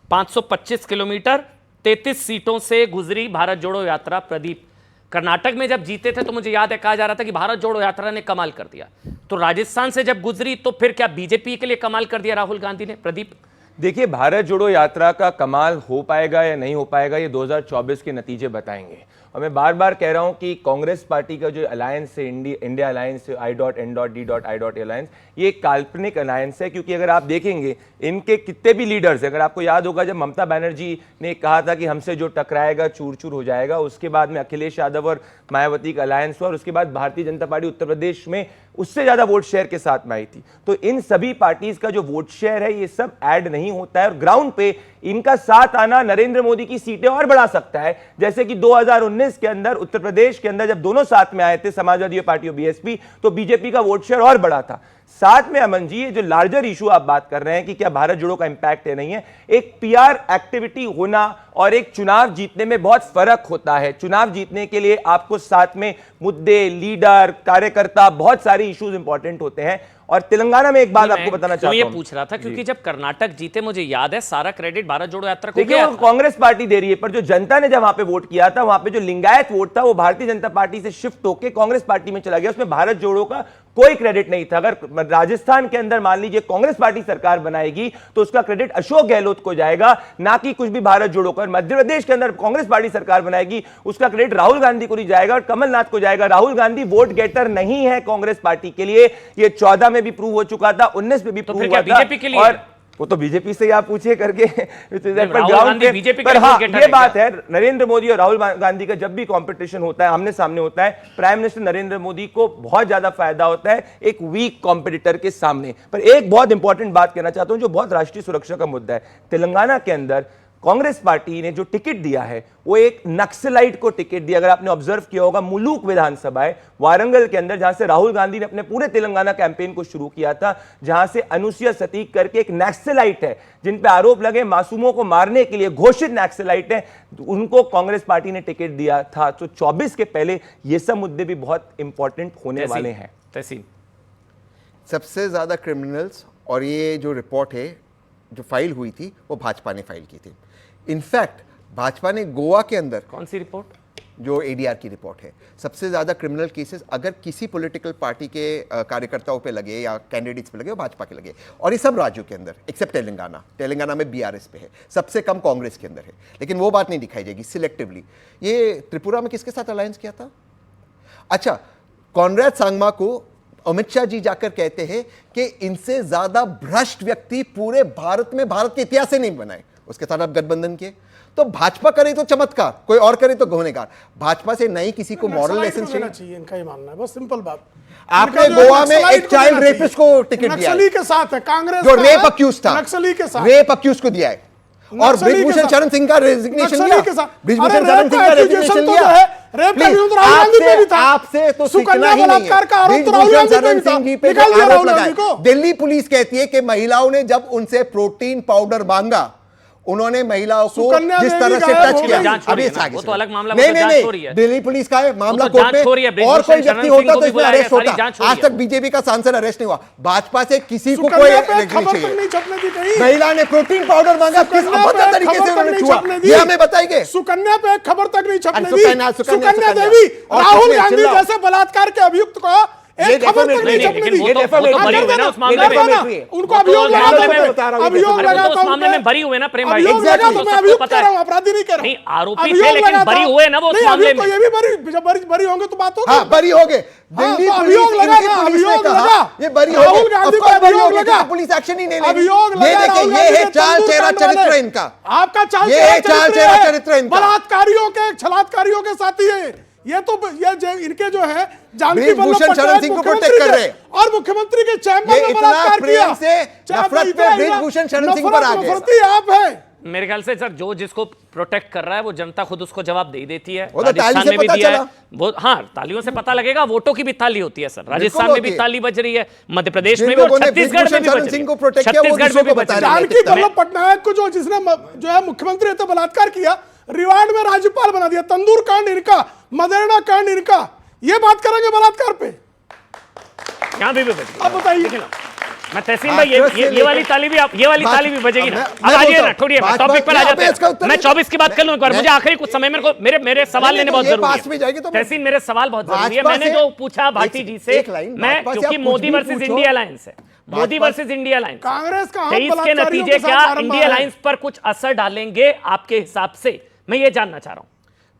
525 किलोमीटर, 33 सीटों से गुजरी भारत जोड़ो यात्रा। प्रदीप, कर्नाटक में जब जीते थे तो मुझे याद है कहा जा रहा था कि भारत जोड़ो यात्रा ने कमाल कर दिया, तो राजस्थान से जब गुजरी तो फिर क्या बीजेपी के लिए कमाल कर दिया राहुल गांधी ने? प्रदीप, देखिए, भारत जोड़ो यात्रा का कमाल हो पाएगा या नहीं हो पाएगा, ये 2024 के नतीजे बताएंगे। और मैं बार बार कह रहा हूं कि कांग्रेस पार्टी का जो अलायंस है, इंडिया अलायंस, I.N.D.I अलायंस, ये एक काल्पनिक अलायंस है। क्योंकि अगर आप देखेंगे इनके कितने भी लीडर्स, अगर आपको याद होगा जब ममता बनर्जी ने कहा था कि हमसे जो टकराएगा चूर चूर हो जाएगा, उसके बाद में अखिलेश यादव और मायावती का अलायंस हुआ, और उसके बाद भारतीय जनता पार्टी उत्तर प्रदेश में उससे ज्यादा वोट शेयर के साथ में आई थी। तो इन सभी पार्टीज का जो वोट शेयर है ये सब ऐड नहीं होता है, और ग्राउंड पे इनका साथ आना नरेंद्र मोदी की सीटें और बढ़ा सकता है। जैसे कि 2019 के अंदर उत्तर प्रदेश के अंदर जब दोनों साथ में आए थे, समाजवादी पार्टी और बीएसपी, तो बीजेपी का वोट शेयर और बढ़ा था। साथ में अमन जी, ये जो लार्जर इशू आप बात कर रहे हैं कि क्या भारत जोड़ो का इंपैक्ट है, नहीं है, एक पीआर एक्टिविटी होना और एक चुनाव जीतने में बहुत फर्क होता है। चुनाव जीतने के लिए आपको साथ में मुद्दे, लीडर, कार्यकर्ता, बहुत सारे इश्यूज इंपॉर्टेंट होते हैं। और तेलंगाना में एक बात आपको बताना चाहता हूं, ये पूछ रहा था क्योंकि जब कर्नाटक जीते, मुझे याद है सारा क्रेडिट भारत जोड़ो यात्रा को देखिए, गया। कांग्रेस पार्टी दे रही है, पर जो जनता ने जब वहां पे वोट किया था, वहां पे जो लिंगायत वोट था वो भारतीय जनता पार्टी से शिफ्ट होकर कांग्रेस पार्टी में चला गया। उसमें भारत जोड़ो का कोई क्रेडिट नहीं था। अगर राजस्थान के अंदर मान लीजिए कांग्रेस पार्टी सरकार बनाएगी तो उसका क्रेडिट अशोक गहलोत को जाएगा, ना कि कुछ भी भारत जोड़ो का। मध्य प्रदेश के अंदर कांग्रेस पार्टी सरकार बनाएगी, उसका क्रेडिट राहुल गांधी को नहीं जाएगा और कमलनाथ को जाएगा। राहुल गांधी वोट गेटर नहीं है कांग्रेस पार्टी के लिए, ये 14 में भी प्रूव हो चुका था, 19 में भी प्रूव हुआ था। बीजेपी के लिए और वो तो बीजेपी से ही आप पूछिए करके, बीजेपी पर हाँ, ये बात है, नरेंद्र मोदी और राहुल गांधी का जब भी कंपटीशन होता है, आमने सामने होता है, प्राइम मिनिस्टर नरेंद्र मोदी को बहुत ज्यादा फायदा होता है एक वीक कॉम्पिटिटर के सामने। पर एक बहुत इंपॉर्टेंट बात कहना चाहता हूं जो बहुत राष्ट्रीय सुरक्षा का मुद्दा है। तेलंगाना के अंदर कांग्रेस पार्टी ने जो टिकट दिया है वो एक नक्सलाइट को टिकट दिया। अगर आपने ऑब्जर्व किया होगा, मुलुक विधानसभा है वारंगल के अंदर, जहां से राहुल गांधी ने अपने पूरे तेलंगाना कैंपेन को शुरू किया था, जहां से अनुसुईया सतीक करके एक नक्सलाइट है जिन पे आरोप लगे मासूमों को मारने के लिए घोषित नक्सलाइट है, उनको कांग्रेस पार्टी ने टिकट दिया था। तो 24 के पहले ये सब मुद्दे भी बहुत इंपॉर्टेंट होने वाले हैं। तहसीन, सबसे ज्यादा क्रिमिनल्स, और ये जो रिपोर्ट है जो फाइल हुई थी वो भाजपा ने फाइल की थी। इनफैक्ट भाजपा ने गोवा के अंदर, कौन सी रिपोर्ट? जो एडीआर की रिपोर्ट है, सबसे ज्यादा क्रिमिनल केसेस अगर किसी पॉलिटिकल पार्टी के कार्यकर्ताओं पे लगे या कैंडिडेट्स पे लगे, वो भाजपा के लगे। और ये सब राज्यों के अंदर एक्सेप्ट तेलंगाना में बीआरएस पे है, सबसे कम कांग्रेस के अंदर है। लेकिन वो बात नहीं दिखाई जाएगी सिलेक्टिवली। ये त्रिपुरा में किसके साथ अलायंस किया था? अच्छा, कॉनराड सांगमा को अमित शाह जी जाकर कहते हैं कि इनसे ज्यादा भ्रष्ट व्यक्ति पूरे भारत में, भारत के इतिहास से नहीं बनाए। उसके साथ आप गठबंधन किए। तो भाजपा करे तो चमत्कार, कोई और करे तो गुनहगार। भाजपा से नहीं किसी को मॉरल लेसन चाहिए, इनका ही मानना है, बस सिंपल बात। आपने गोवा में एक चाइल्ड रेपिस्ट को टिकट दिया, नक्सली के साथ है कांग्रेस, जो रेप अक्यूज था, नक्सली के साथ रेप अक्यूज को दिया है। और ब्रिजभूषण शरण सिंह का रेजिग्नेशन लिया, ब्रिजभूषण शरण सिंह का रेजिग्नेशन लिया। आपसे तो सीखना ही नहीं है। ब्रिजभूषण शरण सिंह जी पे जो आरोप लगाए, दिल्ली पुलिस कहती है कि महिलाओं ने जब उनसे प्रोटीन पाउडर मांगा, उन्होंने महिलाओं को जिस तरह से टच किया, अभी वो तो अलग मामला, नहीं, दिल्ली पुलिस का है मामला, कोर्ट में और कोई व्यक्ति होता तो इसमें अरेस्ट होता। आज तक बीजेपी का सांसद अरेस्ट नहीं हुआ। भाजपा से किसी को कोई महिला ने प्रोटीन पाउडर मांगा, किस अभद्र तरीके से उन्होंने छुआ, ये हमें बताएंगे। सुकन्या पे खबर तक नहीं छपने दी। सुकन्या देवी राहुल गांधी जैसे बलात्कार के अभियुक्त को खबर तक नहीं छपने दी। उनको अभियोग लगा, उस मामले में बरी हुए ना प्रेम भाई, अपराधी नहीं कह रहा हूं, आरोपी थे लेकिन बरी हुए ना वो उस मामले में। ये भी बरी होंगे तो बात होगी। हाँ, बरी हो गए। दिल्ली अभियोग लगा, अभियोग लगा, ये बरी हो राहुल गांधी पे अभियोग लगा, पुलिस एक्शन ही नहीं ले। अभियोग लगा, ये देखिए, ये है चाल चेहरा चरित्र इनका, आपका चाल चेहरा चरित्र इनका, बलात्कारियों के, छलात्कारियों के साथी है ये। तो ये इनके जो है जानकी ब्रिजभूषण शरण सिंह को प्रोटेक्ट कर रहे हैं और मुख्यमंत्री के चैम्बर में बलात्कार किया। से नफरत पे ब्रिजभूषण शरण सिंह पर आ गए। आप है मेरे ख्याल से सर जो जिसको प्रोटेक्ट कर रहा है वो जनता खुद उसको जवाब दे ही देती है। वो तो राजस्थान में भी दिया है वो, हाँ तालियों से पता लगेगा, वोटों की भी ताली होती है सर। राजस्थान में भी ताली बज रही है, मध्य प्रदेश में भी, और छत्तीसगढ़ में भी बज रही है। छत्तीसगढ़ में भी बज रही है। जानकी वल्लभ पटनायक को जो जिसने जो है मुख्यमंत्री थे बलात्कार किया, रिवार्ड में राज्यपाल बना दिया। तंदूर कांड इनका, मदेरणा कांड इनका। ये बात करेंगे बलात्कार पे, यहाँ भी बजेगी। अब बताइए मैं तहसीन भाई, ये वाली ताली भी, ये वाली ताली भी बजेगी ना। अब आ जाइए ना, छोड़िए टॉपिक पर आ जाते हैं। मैं 24 की बात कर लूं एक बार, मुझे आखिरी कुछ समय मेरे को मेरे सवाल लेने बहुत जरूरी है। तहसीन मेरे सवाल बहुत जरूरी है। मैंने जो पूछा भाटी जी से, मैं क्योंकि मोदी वर्सेस इंडिया अलायंस है, Modi versus India alliance, Congress का 23 के नतीजे क्या इंडिया अलायंस पर कुछ असर डालेंगे आपके हिसाब से, मैं ये जानना चाह रहा हूं।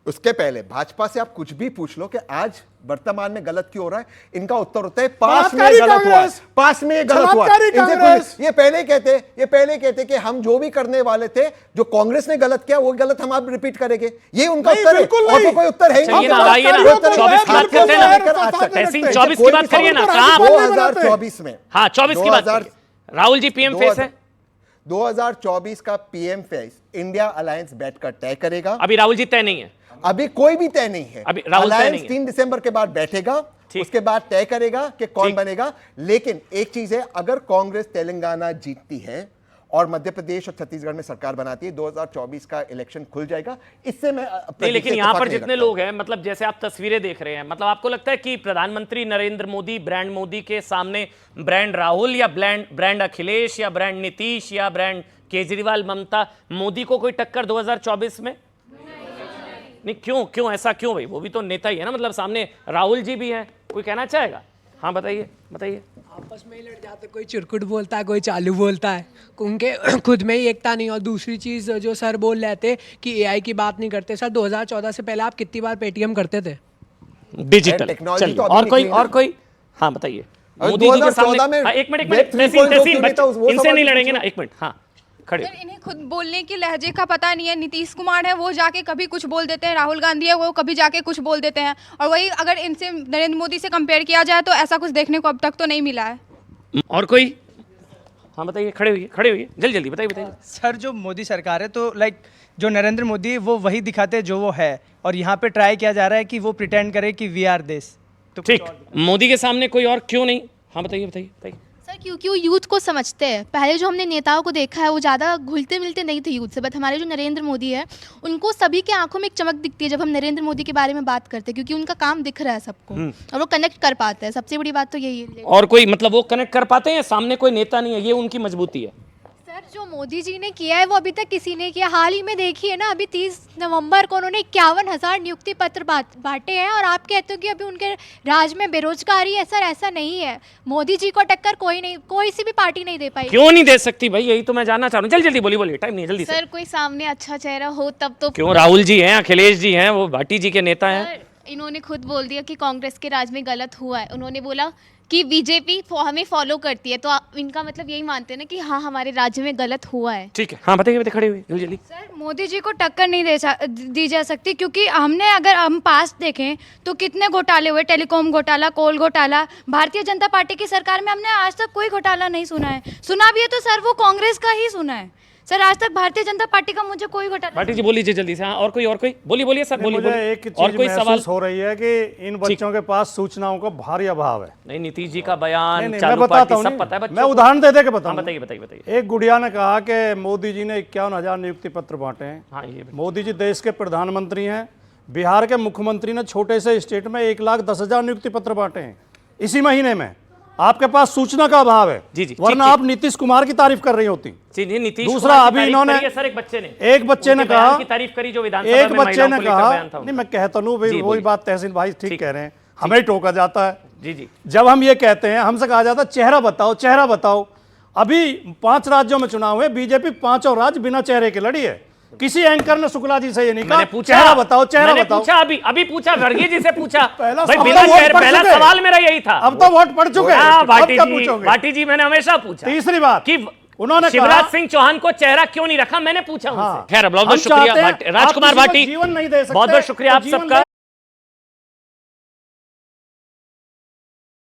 उसके पहले भाजपा से आप कुछ भी पूछ लो कि आज वर्तमान में गलत क्यों हो रहा है, इनका उत्तर होता है पास में गलत हुआ, पास में गलत हुआ। ये पहले कहते कि हम जो भी करने वाले थे, जो कांग्रेस ने गलत किया वो गलत हम आप रिपीट करेंगे। ये उनका उत्तर है, और तो कोई उत्तर है नहीं। 24 की बात करिए ना, 2024 में, हाँ 24 की बात, राहुल जी पीएम फेस है। 2024 का पीएम फेस इंडिया अलायंस बैठकर तय करेगा। अभी राहुल जी तय नहीं है, अभी कोई भी तय नहीं है। अभी राहुल तय नहीं है। 3 दिसंबर के बाद बैठेगा, उसके बाद तय करेगा कि कौन बनेगा। लेकिन एक चीज है, अगर कांग्रेस तेलंगाना जीतती है और मध्य प्रदेश और छत्तीसगढ़ में सरकार बनाती है, 2024 का इलेक्शन खुल जाएगा। इससे मैं नहीं, लेकिन यहां पर जितने लोग हैं, मतलब जैसे आप तस्वीरें देख रहे हैं, मतलब आपको लगता है कि प्रधानमंत्री नरेंद्र मोदी, ब्रांड मोदी के सामने ब्रांड राहुल या ब्रांड अखिलेश या ब्रांड नीतीश या ब्रांड केजरीवाल, ममता, मोदी को कोई टक्कर 2024 में नहीं? क्यों ऐसा क्यों भाई? वो भी तो नेता ही है ना, मतलब सामने राहुल जी भी है। कोई कहना चाहेगा? हाँ बताइए। आपस में ही लड़ जाते, कोई चिरकुट बोलता है, कोई चालू बोलता है, उनके खुद में ही एकता नहीं। और दूसरी चीज़ जो सर बोल रहे थे कि एआई की बात नहीं करते, सर 2014 से पहले आप कितनी बार पेटीएम करते थे? डिजिटल। चलिए और कोई हाँ बताइए। मोदी जी के सामने एक मिनट इनसे नहीं लड़ेंगे ना, एक मिनट। हाँ खड़े। इन्हें खुद बोलने के लहजे का पता नहीं है। नीतीश कुमार है, वो जाके कभी कुछ बोल देते हैं, राहुल गांधी है, वो कभी जाके कुछ बोल देते हैं। और वही अगर इनसे नरेंद्र मोदी से कंपेयर किया जाए तो ऐसा कुछ देखने को अब तक तो नहीं मिला है। और कोई? हाँ बताइए, खड़े हुइए जल्दी बताइए। सर जो मोदी सरकार है तो जो नरेंद्र मोदी वो वही दिखाते हैं जो वो है, और यहाँ पे ट्राई किया जा रहा है कि वो प्रिटेंड करे कि वी आर देश। तो ठीक, मोदी के सामने कोई और क्यों नहीं? हाँ बताइए। सर क्योंकि वो यूथ को समझते हैं। पहले जो हमने नेताओं को देखा है वो ज़्यादा घुलते मिलते नहीं थे यूथ से, बट हमारे जो नरेंद्र मोदी है उनको सभी के आंखों में एक चमक दिखती है जब हम नरेंद्र मोदी के बारे में बात करते हैं, क्योंकि उनका काम दिख रहा है सबको और वो कनेक्ट कर पाते हैं। सबसे बड़ी बात तो यही है। और कोई मतलब वो कनेक्ट कर पाते हैं, सामने कोई नेता नहीं है, ये उनकी मजबूती है। सर जो मोदी जी ने किया है वो अभी तक किसी ने किया। हाल ही में देखिए ना, अभी 30 नवंबर को उन्होंने 51,000 नियुक्ति पत्र बांटे हैं, और आप कहते हो कि अभी उनके राज में बेरोजगारी है। सर ऐसा नहीं है, मोदी जी को टक्कर कोई सी भी पार्टी नहीं दे पाई। क्यों नहीं दे सकती भाई? यही तो मैं जानना चाह रहा हूँ। जल्दी बोलिए, टाइम नहीं, जल्दी। सर कोई सामने अच्छा चेहरा हो तब तो। क्यों? राहुल जी हैं, अखिलेश जी हैं, वो भाटी जी के नेता हैं। इन्होंने खुद बोल दिया कि कांग्रेस के राज में गलत हुआ है। उन्होंने बोला कि बीजेपी हमें फॉलो करती है, तो इनका मतलब यही मानते हैं ना कि हाँ हमारे राज्य में गलत हुआ है। ठीक है, हाँ बताइए, खड़े हुए जल्दी जल्दी। सर मोदी जी को टक्कर नहीं दी जा सकती, क्योंकि अगर हम पास्ट देखें तो कितने घोटाले हुए, टेलीकॉम घोटाला, कोल घोटाला। भारतीय जनता पार्टी की सरकार में हमने आज तक कोई घोटाला नहीं सुना है, सुना भी है तो सर वो कांग्रेस का ही सुना है सर। आज तक भारतीय जनता पार्टी का मुझे कोई घोटाला। पार्टी जी बोलिए जल्दी से। हाँ, और कोई बोलिए सर, मुझे एक चीज और कोई सवाल हो रही है कि इन बच्चों के पास सूचनाओं का भारी अभाव है। नहीं, नीतीश जी का बयान, मैं बताता हूँ, सब पता है बच्चों मैं उदाहरण दे के बताऊँ। बताइए। एक गुड़िया ने कहा कि मोदी जी ने 51,000 नियुक्ति पत्र बांटे हैं। हाँ, ये मोदी जी देश के प्रधानमंत्री हैं। बिहार के मुख्यमंत्री ने छोटे से स्टेट में 1,10,000 नियुक्ति पत्र बांटे हैं इसी महीने में। आपके पास सूचना का अभाव है। जी, वरना आप नीतीश कुमार की तारीफ कर रही होती। नीतीश दूसरा, अभी इन्होंने सर एक बच्चे ने कहा की तारीफ करी जो विधानसभा एक बच्चे ने कहा, नहीं मैं कहता हूँ वही बात तहसीन भाई ठीक कह रहे हैं, हमें ही टोका जाता है। जी। जब हम ये कहते हैं, हमसे कहा जाता है चेहरा बताओ। अभी 5 राज्यों में चुनाव हुए, बीजेपी 5 राज्य बिना चेहरे के लड़ी है। किसी एंकर ने शुक्ला जी से ये नहीं कहा चेहरा बताओ। पूछा अभी पूछा, वर्गीय जी से पूछा। पहला सवाल मेरा यही था। अब तो वोट पड़ चुके हैं। भाटी जी मैंने हमेशा पूछा। तीसरी बात कि उन्होंने शिवराज सिंह चौहान को चेहरा क्यों नहीं रखा, मैंने पूछा उनसे। खैर, बहुत बहुत शुक्रिया राजकुमार भाटी, जीवन नहीं दे सकते। बहुत बहुत शुक्रिया आप सबका।